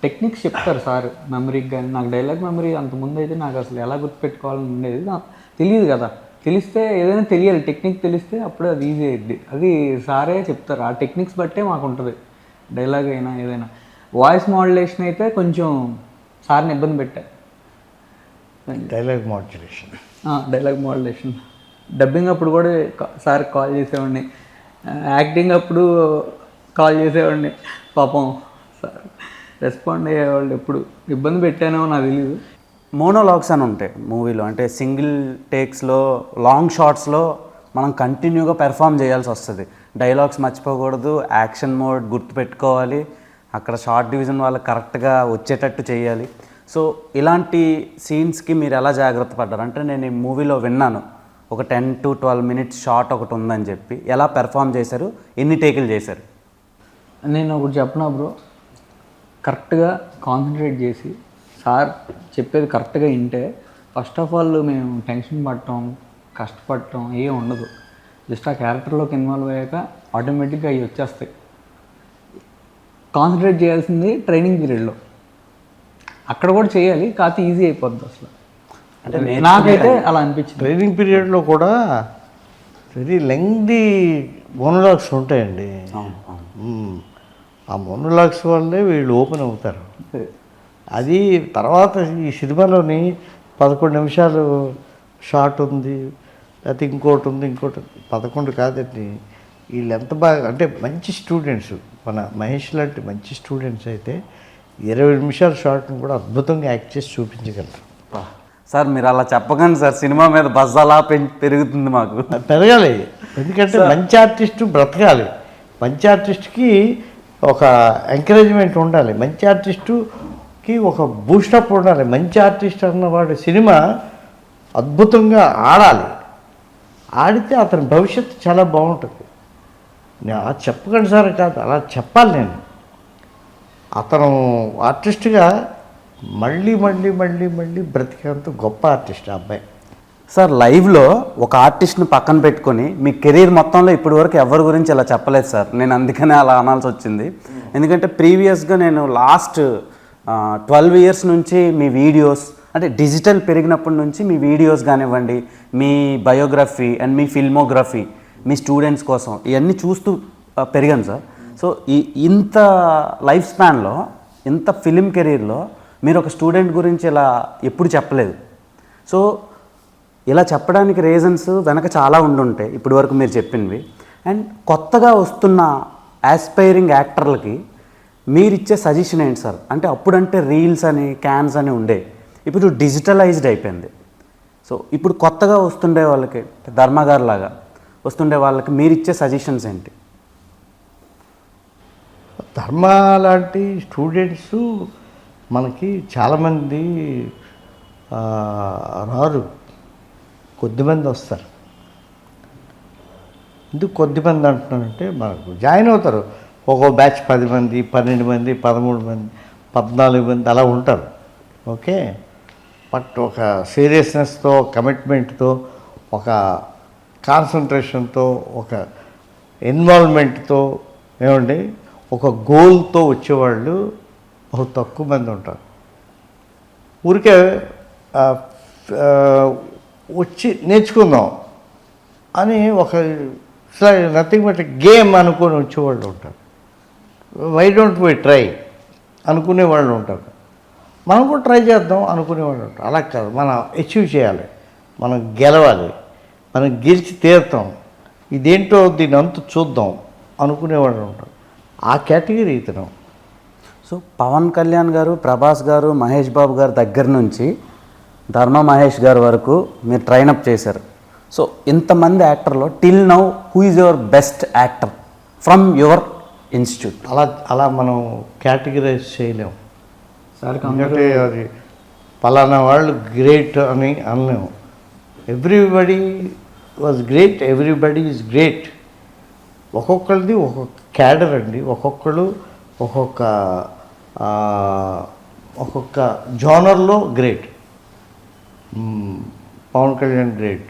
Speaker 3: టెక్నిక్స్ చెప్తారు సార్ మెమరీకి, కానీ నాకు డైలాగ్ మెమరీ అంతకుముందు అయితే నాకు అసలు ఎలా గుర్తుపెట్టుకోవాలని ఉండేది, నాకు తెలియదు కదా. తెలిస్తే ఏదైనా తెలియాలి, టెక్నిక్ తెలిస్తే అప్పుడే అది ఈజీ అయ్యిద్ది. అది సారే చెప్తారు, ఆ టెక్నిక్స్ బట్టే మాకు ఉంటుంది డైలాగ్ అయినా ఏదైనా. వాయిస్ మాడ్యులేషన్ అయితే కొంచెం సార్ని ఇబ్బంది పెట్టా.
Speaker 2: Dialogue modulation,
Speaker 3: dialogue modulation dubbing అప్పుడు కూడా సార్ కాల్ చేసేవాడిని, యాక్టింగ్ అప్పుడు కాల్ చేసేవాడిని. పాపం సార్ రెస్పాండ్ అయ్యేవాళ్ళు. ఎప్పుడు ఇబ్బంది పెట్టానో నాకు తెలియదు.
Speaker 1: మోనోలాగ్స్ అని ఉంటాయి మూవీలో, అంటే సింగిల్ టేక్స్లో లాంగ్ షాట్స్లో మనం కంటిన్యూగా పెర్ఫామ్ చేయాల్సి వస్తుంది. డైలాగ్స్ మర్చిపోకూడదు, యాక్షన్ మోడ్ గుర్తుపెట్టుకోవాలి, అక్కడ షార్ట్ డివిజన్ వాళ్ళకి కరెక్ట్గా వచ్చేటట్టు చేయాలి. సో ఇలాంటి సీన్స్కి మీరు ఎలా జాగ్రత్త పడ్డారు? అంటే నేను ఈ మూవీలో విన్నాను ఒక 10 to 12 minutes షార్ట్ ఒకటి ఉందని చెప్పి, ఎలా పెర్ఫామ్ చేశారు, ఎన్ని టేకులు చేశారు?
Speaker 3: నేను ఒకటి చెప్పనా బ్రో, కరెక్ట్గా కాన్సన్ట్రేట్ చేసి సార్ చెప్పేది కరెక్ట్గా వింటే ఫస్ట్ ఆఫ్ ఆల్ మేము టెన్షన్ పడటం కష్టపడటం ఏ ఉండదు. జస్ట్ ఆ క్యారెక్టర్లోకి ఇన్వాల్వ్ అయ్యాక ఆటోమేటిక్గా అవి వచ్చేస్తాయి. కాన్సన్ట్రేట్ చేయాల్సింది ట్రైనింగ్ పీరియడ్లో, అక్కడ కూడా చేయాలి, కాకపోతే ఈజీ అయిపోద్ది అసలు. అంటే నాకైతే అలా అనిపించింది.
Speaker 2: ట్రైనింగ్ పీరియడ్లో కూడా వెరీ లెంగ్దీ మోనోలాగ్స్ ఉంటాయండి. ఆ మోనోలాగ్స్ వల్లే వీళ్ళు ఓపెన్ అవుతారు. అది తర్వాత ఈ సినిమాలోని 11 నిమిషాలు షార్ట్ ఉంది, లేకపోతే ఇంకోటి ఉంది, ఇంకోటి 11 కాదండి. వీళ్ళు ఎంత బాగా అంటే మంచి స్టూడెంట్స్, మన మహేష్ లాంటి మంచి స్టూడెంట్స్ అయితే 20 నిమిషాల షార్ట్ని కూడా అద్భుతంగా యాక్ట్ చేసి చూపించగలరు.
Speaker 1: సార్ మీరు అలా చెప్పకండి సార్, సినిమా మీద బజ్ అలా పెరుగుతుంది మాకు.
Speaker 2: పెరగాలి, ఎందుకంటే మంచి ఆర్టిస్టు బ్రతకాలి, మంచి ఆర్టిస్ట్కి ఒక ఎంకరేజ్మెంట్ ఉండాలి, మంచి ఆర్టిస్టుకి ఒక బూస్టప్ ఉండాలి. మంచి ఆర్టిస్ట్ అన్నవాడు సినిమా అద్భుతంగా ఆడాలి, ఆడితే అతని భవిష్యత్తు చాలా బాగుంటుంది. నేను అలా చెప్పకండి సార్ కాదు, అలా చెప్పాలి. నేను అతను ఆర్టిస్ట్గా మళ్ళీ మళ్ళీ మళ్ళీ మళ్ళీ బ్రతికేంత గొప్ప ఆర్టిస్ట్ ఆ అబ్బాయి.
Speaker 1: సార్ లైవ్లో ఒక ఆర్టిస్ట్ని పక్కన పెట్టుకొని మీ కెరీర్ మొత్తంలో ఇప్పటి వరకు ఎవరి గురించి ఇలా చెప్పలేదు సార్. నేను అందుకనే అలా అనాల్సి వచ్చింది. ఎందుకంటే ప్రీవియస్గా నేను లాస్ట్ 12 years నుంచి మీ వీడియోస్, అంటే డిజిటల్ పెరిగినప్పటి నుంచి మీ వీడియోస్ కానివ్వండి, మీ బయోగ్రఫీ అండ్ మీ ఫిల్మోగ్రఫీ, మీ స్టూడెంట్స్ కోసం ఇవన్నీ చూస్తూ పెరిగాను సార్. సో ఇంత లైఫ్ స్పాన్లో, ఇంత ఫిలిం కెరీర్లో మీరు ఒక స్టూడెంట్ గురించి ఇలా ఎప్పుడు చెప్పలేదు. సో ఇలా చెప్పడానికి రీజన్స్ వెనక చాలా ఉండుంటాయి ఇప్పటి వరకు మీరు చెప్పినవి. అండ్ కొత్తగా వస్తున్న ఆస్పైరింగ్ యాక్టర్లకి మీరు ఇచ్చే సజెషన్ ఏంటి సార్? అంటే అప్పుడంటే రీల్స్ అని క్యాన్స్ అని ఉండే, ఇప్పుడు డిజిటలైజ్డ్ అయిపోయింది. సో ఇప్పుడు కొత్తగా వస్తుండే వాళ్ళకి, ధర్మగారు లాగా వస్తుండే వాళ్ళకి మీరు ఇచ్చే సజెషన్స్ ఏంటి?
Speaker 2: ధర్మ లాంటి స్టూడెంట్స్ మనకి చాలామంది రారు, కొద్దిమంది వస్తారు. ఎందుకు కొద్దిమంది అంటున్నానంటే మనకు జాయిన్ అవుతారు, ఒక్కో బ్యాచ్ 10 మంది, 12 మంది, 13 మంది, 14 మంది అలా ఉంటారు. ఓకే, బట్ ఒక సీరియస్నెస్తో, కమిట్మెంట్తో, ఒక కాన్సన్ట్రేషన్తో, ఒక ఇన్వాల్వ్మెంట్తో, ఏమండి ఒక గోల్తో వచ్చేవాళ్ళు బహు తక్కువ మంది ఉంటారు. ఊరికే వచ్చి నేర్చుకుందాం అని ఒక నథింగ్ బట్ గేమ్ అనుకొని వచ్చేవాళ్ళు ఉంటారు. వై డోంట్ వి ట్రై అనుకునే వాళ్ళు ఉంటారు. మనం కూడా ట్రై చేద్దాం అనుకునేవాళ్ళు ఉంటారు. అలా కాదు, మనం అచీవ్ చేయాలి, మనం గెలవాలి, మనం గెలిచి తీరుతాం, ఇదేంటో దీని అంతా చూద్దాం అనుకునేవాళ్ళు ఉంటారు. ఆ కేటగిరీ ఇతను.
Speaker 1: సో పవన్ కళ్యాణ్ గారు, ప్రభాస్ గారు, మహేష్ బాబు గారి దగ్గర నుంచి ధర్మ మహేష్ గారి వరకు మీరు ట్రైనప్ చేశారు. సో ఇంతమంది యాక్టర్లో till now who is your best actor from your institute?
Speaker 2: అలా మనం కేటగిరైజ్ చేయలేము
Speaker 3: సార్.
Speaker 2: ఎందుకంటే అది పలానా వాళ్ళు గ్రేట్ అని అనలేము. Everybody was great, everybody is great. ఒక్కొక్కరిది ఒక్కొక్క క్యాడర్ అండి, ఒక్కొక్కరు ఒక్కొక్క జోనర్లో great. Pawan Kalyan great,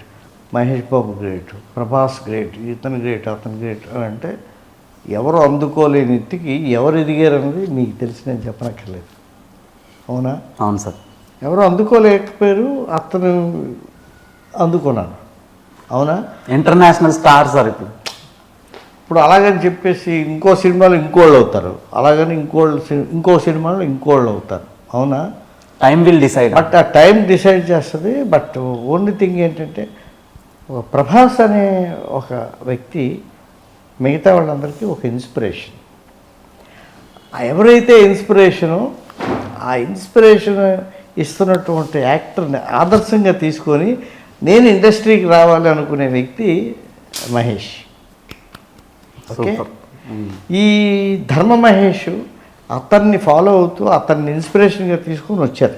Speaker 2: Mahesh Babu great, Prabhas great, ఇతను గ్రేట్, అతను గ్రేట్ అని అంటే ఎవరు అందుకోలేని ఎత్తికి ఎవరు ఎదిగారన్నది మీకు తెలిసి నేను చెప్పనక్కర్లేదు. అవునా?
Speaker 1: అవును సార్.
Speaker 2: ఎవరు అందుకోలేకపోయారు, అతను అందుకున్నాను. అవునా?
Speaker 1: ఇంటర్నేషనల్ స్టార్ సార్
Speaker 2: ఇప్పుడు అలాగని చెప్పేసి ఇంకో సినిమాలో ఇంకోళ్ళు అవుతారు, అలాగని ఇంకో సినిమాలో ఇంకోళ్ళు అవుతారు. అవునా?
Speaker 1: Time will decide.
Speaker 2: బట్ ఆ టైం డిసైడ్ చేస్తుంది. బట్ ఓన్లీ థింగ్ ఏంటంటే ఒక ప్రభాస్ అనే ఒక వ్యక్తి మిగతా వాళ్ళందరికీ ఒక ఇన్స్పిరేషన్. ఎవరైతే ఇన్స్పిరేషను, ఆ ఇన్స్పిరేషన్ ఇస్తున్నటువంటి యాక్టర్ని ఆదర్శంగా తీసుకొని నేను ఇండస్ట్రీకి రావాలి అనుకునే వ్యక్తి మహేష్. ఓకే, ఈ ధర్మ మహేష్ అతన్ని ఫాలో అవుతూ అతన్ని ఇన్స్పిరేషన్గా తీసుకొని వచ్చారు.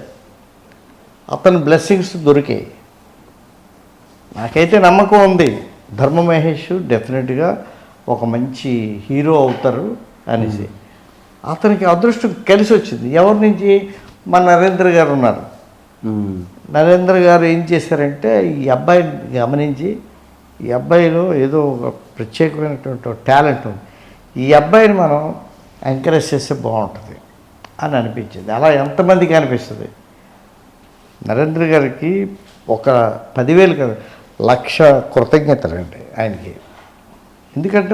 Speaker 2: అతని బ్లెస్సింగ్స్ దొరికాయి. నాకైతే నమ్మకం ఉంది ధర్మ మహేష్ డెఫినెట్గా ఒక మంచి హీరో అవుతారు అనేసి. అతనికి అదృష్టం కలిసి వచ్చింది. ఎవరి నుంచి? మన నరేంద్ర గారు ఉన్నారు. నరేంద్ర గారు ఏం చేశారంటే ఈ అబ్బాయిని గమనించి, ఈ అబ్బాయిలో ఏదో ఒక ప్రత్యేకమైనటువంటి టాలెంట్ ఉంది, ఈ అబ్బాయిని మనం ఎంకరేజ్ చేస్తే బాగుంటుంది అని అనిపించింది. అలా ఎంతమందికి అనిపిస్తుంది? నరేంద్ర గారికి ఒక 10,000 కదా, 1,00,000 కృతజ్ఞతలండి ఆయనకి. ఎందుకంటే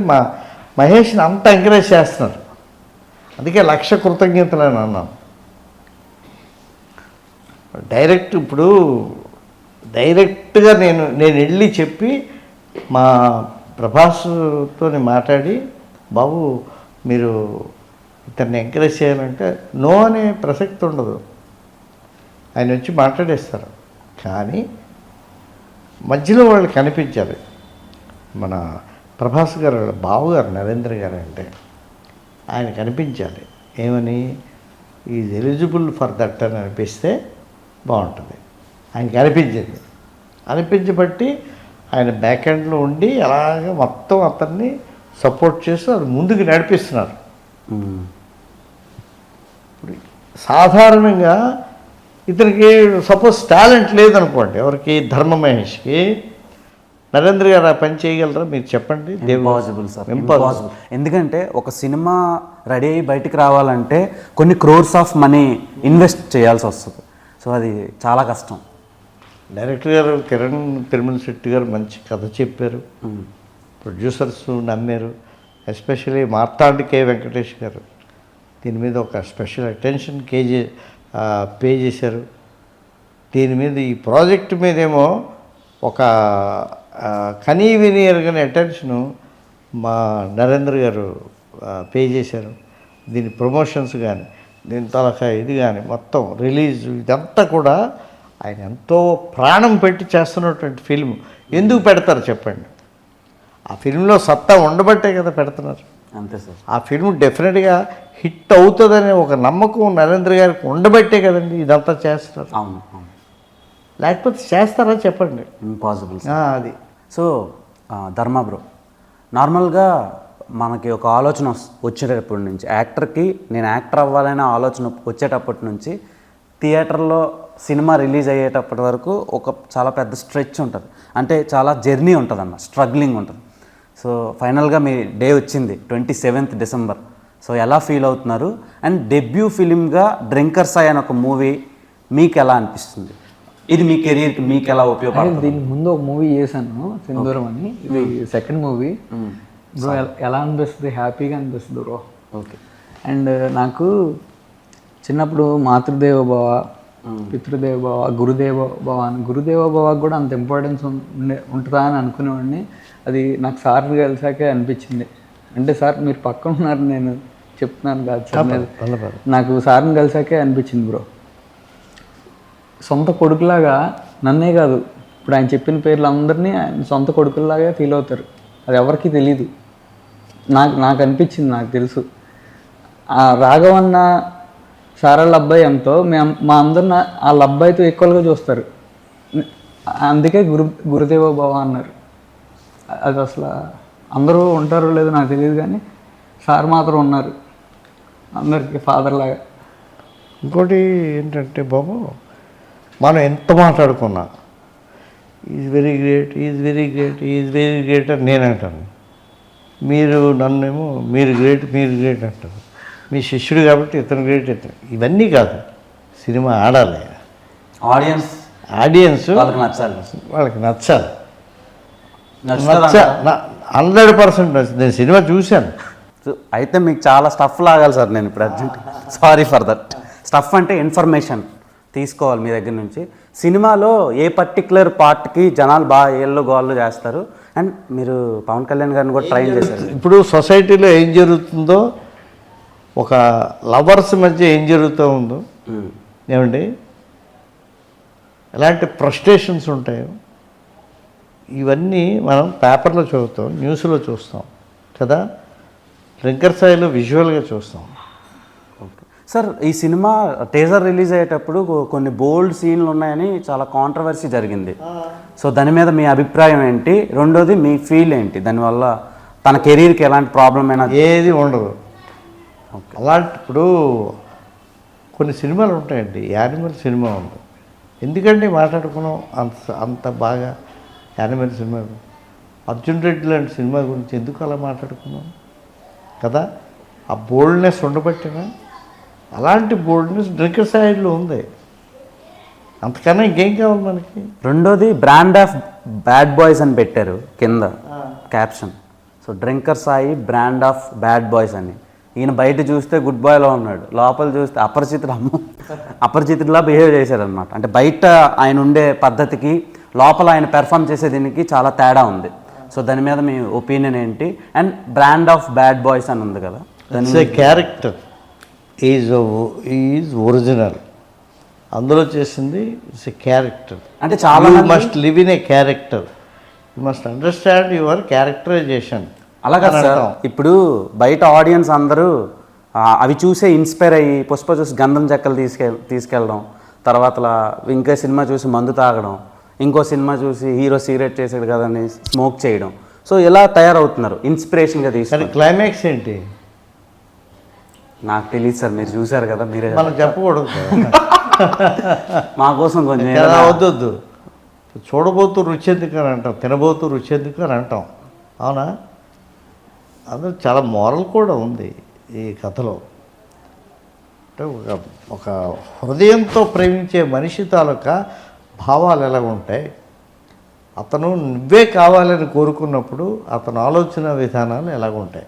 Speaker 2: మహేష్ని అంత ఎంకరేజ్ చేస్తున్నారు, అందుకే 1,00,000 కృతజ్ఞతలు అని అన్నాను. డైరెక్ట్గా నేను వెళ్ళి చెప్పి మా ప్రభాస్తో మాట్లాడి, బాబు మీరు ఇతన్ని ఎంకరేజ్ చేయాలంటే నో అనే ప్రసక్తి ఉండదు, ఆయన వచ్చి మాట్లాడేస్తారు. కానీ మధ్యలో వాళ్ళు కనిపించాలి. మన ప్రభాస్ గారు వాళ్ళ బావగారు నరేంద్ర గారు అంటే ఆయన కనిపించాలి. ఏమని? ఈజ్ ఎలిజిబుల్ ఫర్ దట్ అని అనిపిస్తే బాగుంటుంది. ఆయనకి అనిపించబట్టి ఆయన బ్యాక్ ఎండ్లో ఉండి అలాగ మొత్తం అతన్ని సపోర్ట్ చేస్తూ అది ముందుకు నడిపిస్తున్నారు. ఇప్పుడు సాధారణంగా ఇతనికి సపోజ్ టాలెంట్ లేదనుకోండి, ఎవరికి? ధర్మ మహేష్కి. నరేంద్ర గారు ఆ పని చేయగలరా? మీరు చెప్పండి.
Speaker 1: Impossible sir, impossible. ఎందుకంటే ఒక సినిమా రెడీ అయ్యి బయటికి రావాలంటే కొన్ని క్రోర్స్ ఆఫ్ మనీ ఇన్వెస్ట్ చేయాల్సి వస్తుంది. సో అది చాలా కష్టం.
Speaker 2: డైరెక్టర్ గారు కిరణ్ తిరుమల శెట్టి గారు మంచి కథ చెప్పారు, ప్రొడ్యూసర్స్ నమ్మారు. ఎస్పెషలీ మార్తాండ్ కే వెంకటేష్ గారు దీని మీద ఒక స్పెషల్ అటెన్షన్ పే చేశారు. దీని మీద ఈ ప్రాజెక్ట్ మీదేమో ఒక కనీ విని ఎరగని అటెన్షను మా నరేంద్ర గారు పే చేశారు. దీని ప్రమోషన్స్ కానీ, దీని తలకా ఇది కానీ, మొత్తం రిలీజ్ ఇదంతా కూడా ఆయన ఎంతో ప్రాణం పెట్టి చేస్తున్నటువంటి ఫిల్మ్. ఎందుకు పెడతారు చెప్పండి? ఆ ఫిల్మ్లో సత్తా ఉండబట్టే కదా పెడుతున్నారు.
Speaker 1: అంతే సార్.
Speaker 2: ఆ ఫిల్మ్ డెఫినెట్గా హిట్ అవుతుందనే ఒక నమ్మకం నరేంద్ర గారికి ఉండబట్టే కదండి ఇదంతా చేస్తున్నారు.
Speaker 1: అవును, అవును.
Speaker 2: లేకపోతే చేస్తారా చెప్పండి?
Speaker 1: ఇంపాసిబుల్.
Speaker 2: అది.
Speaker 1: సో ధర్మ బ్రో, నార్మల్గా మనకి ఒక ఆలోచన వచ్చేటప్పటి నుంచి, యాక్టర్కి నేను యాక్టర్ అవ్వాలనే ఆలోచన వచ్చేటప్పటి నుంచి థియేటర్లో సినిమా రిలీజ్ అయ్యేటప్పటి వరకు ఒక చాలా పెద్ద స్ట్రెచ్ ఉంటుంది. అంటే చాలా జర్నీ ఉంటుంది అన్న, స్ట్రగ్లింగ్ ఉంటుంది. సో ఫైనల్గా మీ డే వచ్చింది 27th December. సో ఎలా ఫీల్ అవుతున్నారు? అండ్ డెబ్యూ ఫిలింగా డ్రింకర్స్ అనే ఒక మూవీ మీకు ఎలా అనిపిస్తుంది? ఇది మీ కెరీర్కి మీకు ఎలా ఉపయోగపడుతుంది?
Speaker 3: దీనికి ముందు ఒక మూవీ చేశాను, సింధూరం అని. ఇది సెకండ్ మూవీ. బ్రో ఎలా అనిపిస్తుంది? హ్యాపీగా అనిపిస్తుంది బ్రో.
Speaker 1: ఓకే.
Speaker 3: అండ్ నాకు చిన్నప్పుడు మాతృదేవ భవ, పితృదేవ భవ, గురుదేవ భవ అని, గురుదేవ భవకు కూడా అంత ఇంపార్టెన్స్ ఉంటుందా అని అనుకునేవాడిని. అది నాకు సార్ కలిసాకే అనిపించింది. అంటే సార్ మీరు పక్కన ఉన్నారు, నేను చెప్తున్నాను కాదు సార్, నాకు సార్ని కలిసాకే అనిపించింది బ్రో. సొంత కొడుకులాగా నన్నే కాదు, ఇప్పుడు ఆయన చెప్పిన పేర్లు అందరినీ ఆయన సొంత కొడుకుల్లాగా ఫీల్ అవుతారు. అది ఎవరికి తెలీదు, నాకు అనిపించింది, నాకు తెలుసు. రాఘవన్న సారాళ్ళ అబ్బాయి ఎంతో మా అందరిని వాళ్ళ అబ్బాయితో ఈక్వల్గా చూస్తారు. అందుకే గురుదేవ భవ అన్నారు. అది అసలు అందరూ ఉంటారో లేదో నాకు తెలియదు, కానీ సార్ మాత్రం ఉన్నారు అందరికీ ఫాదర్ లాగా.
Speaker 2: ఇంకోటి ఏంటంటే బాబు, మనం ఎంత మాట్లాడుకున్నా is very great, is very great, is very great అని నేను అంటాను. మీరు నన్నేమో మీరు గ్రేట్ అంటారు. మీ శిష్యుడు కాబట్టి ఇతను గ్రేట్ ఇతను. ఇవన్నీ కాదు, సినిమా ఆడాలి,
Speaker 1: ఆడియన్స్ వాళ్ళకి నచ్చాలి.
Speaker 2: వాళ్ళకి నచ్చాలి.
Speaker 1: నచ్చుతుందా?
Speaker 2: 100% నచ్చింది. నేను సినిమా చూశాను.
Speaker 1: అయితే మీకు చాలా స్టఫ్ లాగాలి సార్. నేను ఇప్పుడు urgent sorry for that. Stuff అంటే ఇన్ఫర్మేషన్ తీసుకోవాలి మీ దగ్గర నుంచి. సినిమాలో ఏ పర్టికులర్ పార్ట్కి జనాలు బాగా ఏళ్ళు గోళ్ళు చేస్తారు, అండ్ మీరు పవన్ కళ్యాణ్ గారిని కూడా ట్రైన్ చేశారు.
Speaker 2: ఇప్పుడు సొసైటీలో ఏం జరుగుతుందో, ఒక లవర్స్ మధ్య ఏం జరుగుతూ ఉందో, ఏమండి ఎలాంటి ఫ్రస్ట్రేషన్స్ ఉంటాయో ఇవన్నీ మనం పేపర్లో చదువుతాం, న్యూస్లో చూస్తాం కదా, డ్రింకర్ స్థాయిలో విజువల్గా చూస్తాం.
Speaker 1: ఓకే సార్, ఈ సినిమా టీజర్ రిలీజ్ అయ్యేటప్పుడు కొన్ని బోల్డ్ సీన్లు ఉన్నాయని చాలా కాంట్రవర్సీ జరిగింది. సో దాని మీద మీ అభిప్రాయం ఏంటి? రెండోది మీ ఫీల్ ఏంటి? దానివల్ల తన కెరీర్కి ఎలాంటి ప్రాబ్లం అయినా?
Speaker 2: ఏది ఉండదు. అలాంటి ఇప్పుడు కొన్ని సినిమాలు ఉంటాయండి, యానిమల్ సినిమా ఉంది. ఎందుకంటే మాట్లాడుకున్నాం అంత బాగా యానిమల్ సినిమాలు. అర్జున్ రెడ్డి లాంటి సినిమా గురించి ఎందుకు అలా మాట్లాడుకున్నాం కదా, ఆ బోల్డ్నెస్ ఉండబట్టినా. అలాంటి బోల్డ్నెస్ డ్రింకర్ సైడ్లో ఉంది. అంతకన్నా ఇంకేం కావాలి మనకి?
Speaker 1: రెండోది బ్రాండ్ ఆఫ్ బ్యాడ్ బాయ్స్ అని పెట్టారు కింద caption. So drinker Sai brand of bad boys అని. ఈయన బయట చూస్తే గుడ్ బాయ్లో ఉన్నాడు, లోపల చూస్తే అపరిచితుడిలా బిహేవ్ చేశారనమాట. అంటే బయట ఆయన ఉండే పద్ధతికి లోపల ఆయన పెర్ఫామ్ చేసే దీనికి చాలా తేడా ఉంది. సో దాని మీద మీ ఒపీనియన్ ఏంటి? And brand of bad boys అని ఉంది కదా,
Speaker 2: క్యారెక్టర్ ఈజ్ ఒరిజినల్. అందులో చేసింది ఇట్స్ ఎ క్యారెక్టర్.
Speaker 1: అంటే చాలా
Speaker 2: must live in a character, you must understand your characterization.
Speaker 1: అలాగా సార్. ఇప్పుడు బయట ఆడియన్స్ అందరూ అవి చూసే ఇన్స్పైర్ అయ్యి పుష్ప చూసి గంధం చెక్కలు తీసుకెళ్ళడం, తర్వాత ఇంకో సినిమా చూసి మందు తాగడం, ఇంకో సినిమా చూసి హీరో సిగరెట్ చేసాడు కదని స్మోక్ చేయడం. సో ఇలా తయారవుతున్నారు ఇన్స్పిరేషన్గా తీసుకొని.
Speaker 2: క్లైమాక్స్ ఏంటి
Speaker 1: నాకు తెలియదు సార్, మీరు చూశారు కదా, మీరే
Speaker 2: మనం చెప్పకూడదు.
Speaker 1: మా కోసం కొంచెం
Speaker 2: వద్దొద్దు. చూడబోతూ రుచి ఎందుకు అని అంటాం, తినబోతూ రుచి ఎందుకు అని అంటాం, అవునా? అందులో చాలా మోరల్ కూడా ఉంది ఈ కథలో. అంటే ఒక హృదయంతో ప్రేమించే మనిషి తాలూకా భావాలు ఎలా ఉంటాయి, అతను నువ్వే కావాలని కోరుకున్నప్పుడు అతను ఆలోచన విధానాలు ఎలాగుంటాయి,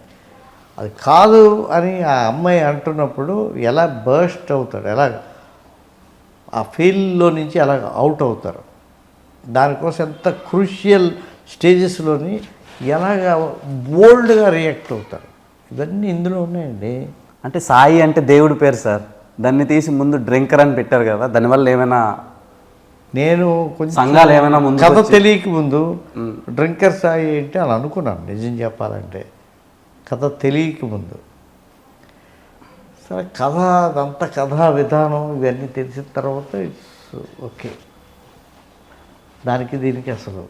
Speaker 2: అది కాదు అని ఆ అమ్మాయి అంటున్నప్పుడు ఎలా బర్స్ట్ అవుతాడు, ఎలా ఆ ఫీల్డ్లో నుంచి ఎలా అవుట్ అవుతారు, దానికోసం ఎంత క్రూషియల్ స్టేజెస్లోని ఎలాగ బోల్డ్గా రియాక్ట్ అవుతారు, ఇవన్నీ ఇందులో ఉన్నాయండి.
Speaker 1: అంటే సాయి అంటే దేవుడి పేరు సార్, దాన్ని తీసి ముందు డ్రింకర్ అని పెట్టారు కదా, దానివల్ల ఏమైనా
Speaker 2: నేను కొంచెం
Speaker 1: సంఘాలు ఏమైనా ముందు
Speaker 2: కథ తెలియక ముందు డ్రింకర్ సాయి ఏంటి అని అనుకున్నాను, నిజం చెప్పాలంటే కథ తెలియక ముందు. సరే కథ అదంతా కథా విధానం ఇవన్నీ తెలిసిన తర్వాత ఇట్స్ ఓకే, దానికి దీనికి అసలు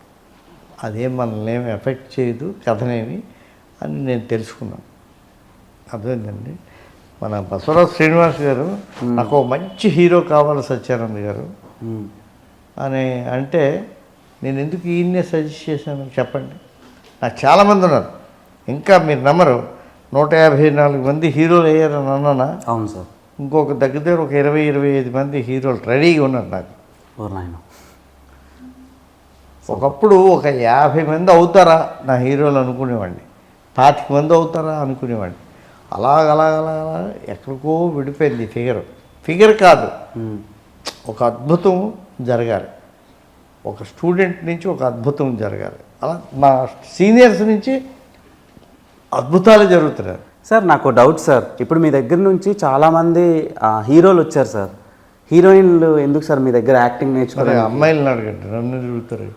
Speaker 2: అదేం మనల్ని ఏమి ఎఫెక్ట్ చేయదు కథనేమి అని నేను తెలుసుకున్నాను. అదేంటండి మన బసవరాజు శ్రీనివాస్ గారు నాకు ఒక మంచి హీరో కావాలి సత్యానంద్ గారు అని అంటే నేను ఎందుకు ఈయన్నే సజెస్ట్ చేశాను చెప్పండి. నాకు చాలామంది ఉన్నారు, ఇంకా మీరు నమ్మరు, 154 మంది హీరోలు అయ్యారని అన్నానా?
Speaker 1: అవును సార్.
Speaker 2: ఇంకొక దగ్గర ఒక 20-25 మంది హీరోలు రెడీగా ఉన్నారు నాకు. ఒకప్పుడు ఒక 50 మంది అవుతారా నా హీరోలు అనుకునేవాడిని, 25 మంది అవుతారా అనుకునేవాడిని. అలా ఎక్కడికో విడిపోయింది ఫిగర్ కాదు, ఒక అద్భుతం జరగాలి, ఒక స్టూడెంట్ నుంచి ఒక అద్భుతం జరగాలి, అలా మా సీనియర్స్ నుంచి అద్భుతాలు జరుగుతున్నాయి.
Speaker 1: సార్ నాకు డౌట్ సార్, ఇప్పుడు మీ దగ్గర నుంచి చాలామంది హీరోలు వచ్చారు సార్, హీరోయిన్లు ఎందుకు సార్ మీ దగ్గర యాక్టింగ్ నేర్చుకోవాలి?
Speaker 2: అమ్మాయిలను అడగండి, నన్ను తిరుగుతారు.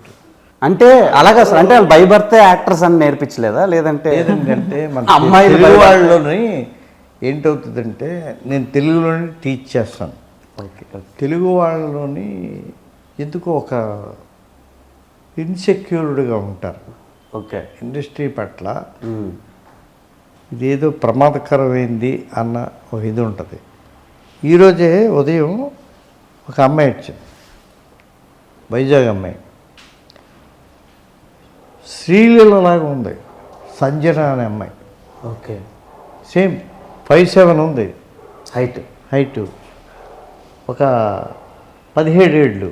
Speaker 1: అంటే అలాగా సార్, అంటే బై బర్తే యాక్టర్స్ అని నేర్పించలేదా? లేదంటే
Speaker 2: ఏదంటే మన
Speaker 1: అమ్మాయి
Speaker 2: తెలుగు వాళ్ళలోని ఏంటవుతుందంటే నేను తెలుగులోని టీచ్ చేస్తాను.
Speaker 1: ఓకే,
Speaker 2: తెలుగు వాళ్ళలోని ఎందుకో ఒక ఇన్సెక్యూర్డ్గా ఉంటారు.
Speaker 1: ఓకే,
Speaker 2: ఇండస్ట్రీ పట్ల ఇదేదో ప్రమాదకరమైంది అన్న ఒక ఇది ఉంటుంది. ఈరోజే ఉదయం ఒక అమ్మాయి వచ్చింది, వైజాగ్ అమ్మాయి. శ్రీలీలలాగా ఉంది సంజన అనే అమ్మాయి,
Speaker 1: ఓకే.
Speaker 2: సేమ్ 5'7" ఉంది
Speaker 1: హైట్.
Speaker 2: హైటు, ఒక 17 ఏళ్ళు.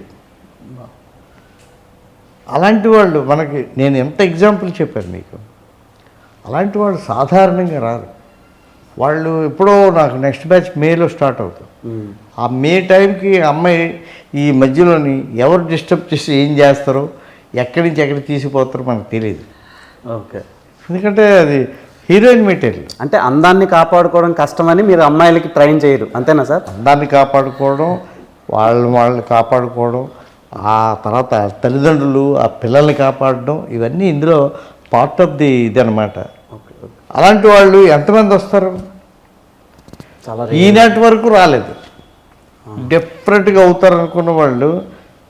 Speaker 2: అలాంటి వాళ్ళు మనకి, నేను ఎంత ఎగ్జాంపుల్ చెప్పాను మీకు, అలాంటి వాళ్ళు సాధారణంగా రారు. వాళ్ళు ఎప్పుడో నాకు నెక్స్ట్ బ్యాచ్ మేలో స్టార్ట్ అవుతుంది. ఆ మే టైంకి అమ్మాయి ఈ మధ్యలోని ఎవరు డిస్టర్బ్ చేసి ఏం చేస్తారో, ఎక్కడి నుంచి ఎక్కడికి తీసిపోతారో మనకు తెలియదు.
Speaker 1: ఓకే.
Speaker 2: ఎందుకంటే అది హీరోయిన్ మెటీరియల్.
Speaker 1: అంటే అందాన్ని కాపాడుకోవడం కష్టమని మీరు అమ్మాయిలకి ట్రైన్ చేయరు, అంతేనా సార్?
Speaker 2: అందాన్ని కాపాడుకోవడం, వాళ్ళని కాపాడుకోవడం, ఆ తర్వాత తల్లిదండ్రులు ఆ పిల్లల్ని కాపాడడం, ఇవన్నీ ఇందులో పార్ట్ ఆఫ్ ది ఇది అనమాట. అలాంటి వాళ్ళు ఎంతమంది వస్తారు?
Speaker 1: చాలా
Speaker 2: ఈనాటి వరకు రాలేదు. డెఫినెట్గా అవుతారు అనుకున్న వాళ్ళు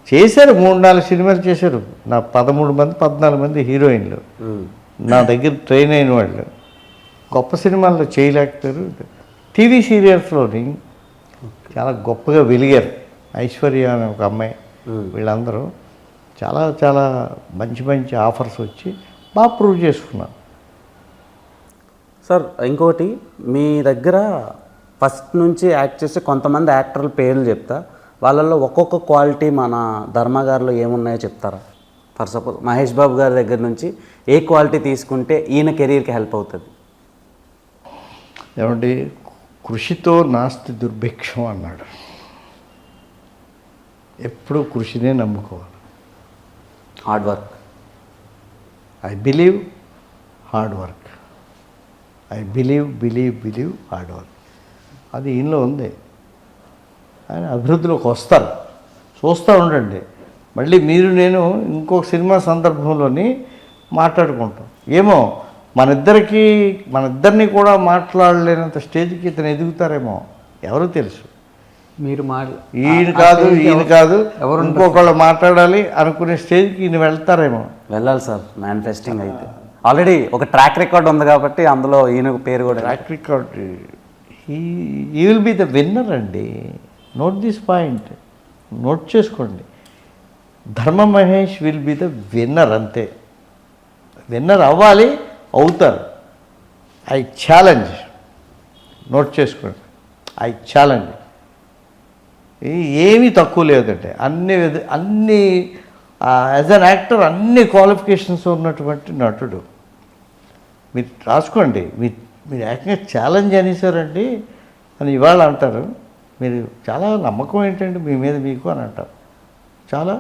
Speaker 2: చేశారు, 3-4 సినిమాలు చేశారు. నా 14 మంది హీరోయిన్లు నా దగ్గర ట్రైన్ అయిన వాళ్ళు గొప్ప సినిమాల్లో చేయలేకపోయారు. టీవీ సీరియల్స్లోని చాలా గొప్పగా వెలిగారు. ఐశ్వర్య అనే ఒక అమ్మాయి, వీళ్ళందరూ చాలా చాలా మంచి మంచి ఆఫర్స్ వచ్చి బాగా ప్రూవ్ చేసుకున్నారు.
Speaker 1: సార్ ఇంకోటి, మీ దగ్గర ఫస్ట్ నుంచి యాక్ట్ చేసే కొంతమంది యాక్టర్ల పేర్లు చెప్తా, వాళ్ళల్లో ఒక్కొక్క క్వాలిటీ మన ధర్మ గారిలో ఏమున్నాయో చెప్తారా? ఫర్ సపోజ్ మహేష్ బాబు గారి దగ్గర నుంచి ఏ క్వాలిటీ తీసుకుంటే ఈయన కెరీర్కి హెల్ప్ అవుతుంది?
Speaker 2: ఏమంటే కృషితో నాస్తి దుర్భిక్షం అన్నాడు. ఎప్పుడూ కృషినే నమ్ముకోవాలి.
Speaker 1: Hard work.
Speaker 2: I believe hard work. I believe hard work. అది ఈయనలో ఉంది. ఆయన అభివృద్ధిలోకి వస్తారు, చూస్తూ ఉండండి. మళ్ళీ మీరు నేను ఇంకొక సినిమా సందర్భంలోని మాట్లాడుకుంటాం. ఏమో మనిద్దరిని కూడా మాట్లాడలేనంత స్టేజ్కి ఇతను ఎదుగుతారేమో, ఎవరు తెలుసు.
Speaker 3: మీరు
Speaker 2: ఈయన కాదు ఇంకొకళ్ళు మాట్లాడాలి అనుకునే స్టేజ్కి ఈయన వెళ్తారేమో.
Speaker 1: వెళ్ళాలి సార్, మేనిఫెస్టింగ్ అయితే ఆల్రెడీ ఒక ట్రాక్ రికార్డ్ ఉంది కాబట్టి అందులో ఈయన పేరు కూడా.
Speaker 2: ట్రాక్ రికార్డ్, ఈ విల్ బి ద విన్నర్ అండి. నోట్ దిస్ పాయింట్, నోట్ చేసుకోండి. ధర్మ Mahesh will be the winner, అంతే. విన్నర్ అవ్వాలి, అవుతారు. ఐ ఛాలెంజ్, నోట్ చేసుకోండి. I challenge. ఏమీ తక్కువ లేదంటే అన్ని యాజ్ అన్ యాక్టర్ అన్ని క్వాలిఫికేషన్స్ ఉన్నటువంటి నటుడు. మీరు రాసుకోండి. మీరు ఏకంగా ఛాలెంజ్ అనేసారండి అని ఇవాళ అంటారు. మీరు చాలా నమ్మకం ఏంటండి మీ మీద మీకు అని అంటారు. చాలా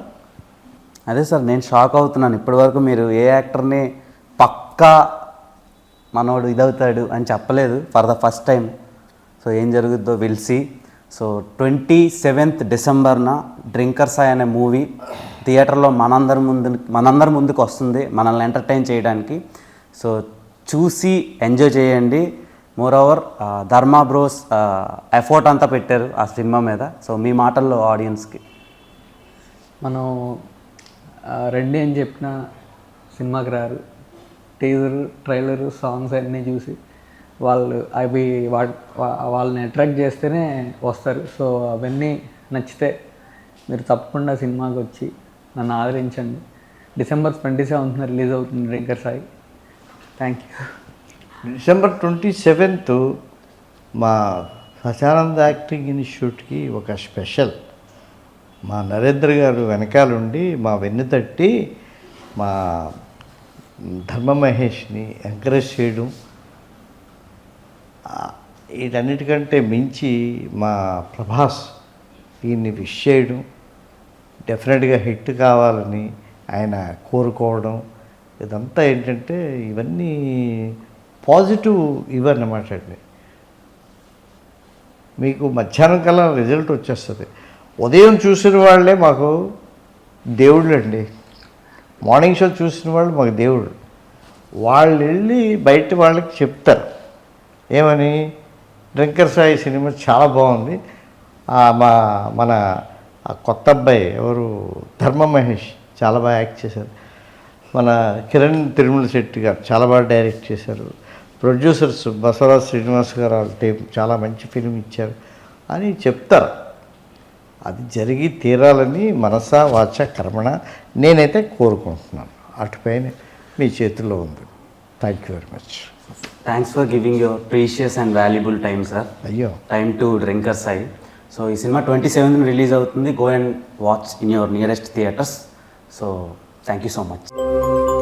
Speaker 1: అదే సార్, నేను షాక్ అవుతున్నాను. ఇప్పటివరకు మీరు ఏ యాక్టర్ని పక్కా మనోడు ఇదవుతాడు అని చెప్పలేదు, for the first time. So ఏం జరుగుద్దో విల్ సీ. సో 27th డిసెంబర్న డ్రింకర్స్ అనే మూవీ థియేటర్లో మనందరి ముందుకు వస్తుంది, మనల్ని ఎంటర్టైన్ చేయడానికి. సో చూసి ఎంజాయ్ చేయండి. మోర్ ఓవర్ ధర్మ బ్రోస్ ఎఫర్ట్ అంతా పెట్టారు ఆ సినిమా మీద. సో మీ మాటల్లో ఆడియన్స్కి
Speaker 3: మనం రెండు ఏం చెప్పినా సినిమాకి రారు. టీజర్, ట్రైలరు, సాంగ్స్ అన్నీ చూసి వాళ్ళని అట్రాక్ట్ చేస్తేనే వస్తారు. సో అవన్నీ నచ్చితే మీరు తప్పకుండా సినిమాకి వచ్చి నన్ను ఆదరించండి. December 27th రిలీజ్ అవుతుంది drinker Sai. Thank you.
Speaker 2: December 27th మా సచానంద్ యాక్టింగ్ ఇన్స్టిట్యూట్కి ఒక స్పెషల్. మా నరేంద్ర గారు వెనకాలండి మా వెన్ను తట్టి మా ధర్మ మహేష్ని ఎంకరేజ్ చేయడం, వీటన్నిటికంటే మించి మా ప్రభాస్ ఈయన్ని విష్ చేయడం, డెఫినెట్గా హిట్ కావాలని ఆయన కోరుకోవడం, ఇదంతా ఏంటంటే ఇవన్నీ పాజిటివ్ ఇవన్నమాట అండి. మీకు మధ్యాహ్నం కల్లా రిజల్ట్ వచ్చేస్తుంది. ఉదయం చూసిన వాళ్ళే మాకు దేవుళ్ళు అండి. మార్నింగ్ షో చూసిన వాళ్ళు మాకు దేవుళ్ళు. వాళ్ళు వెళ్ళి బయట వాళ్ళకి చెప్తారు ఏమని, డ్రింకర్ సాయి సినిమా చాలా బాగుంది, మన కొత్త అబ్బాయి ఎవరు ధర్మ మహేష్ చాలా బాగా యాక్ట్ చేశారు, మన కిరణ్ తిరుమల శెట్టి గారు చాలా బాగా డైరెక్ట్ చేశారు, ప్రొడ్యూసర్స్ బసవరాజ్ శ్రీనివాస్ గారు వాళ్ళ టీం చాలా మంచి ఫిలిం ఇచ్చారు అని చెప్తారు. అది జరిగి తీరాలని మనసా వాచ కర్మణ నేనైతే కోరుకుంటున్నాను. అటుపైన మీ చేతుల్లో ఉంది. Thank you very much.
Speaker 1: Thanks for giving your precious and valuable time sir.
Speaker 2: అయ్యో,
Speaker 1: time to drinker Sai. So ఈ సినిమా 27th రిలీజ్ అవుతుంది. Go and watch in your nearest theatres. So thank you so much.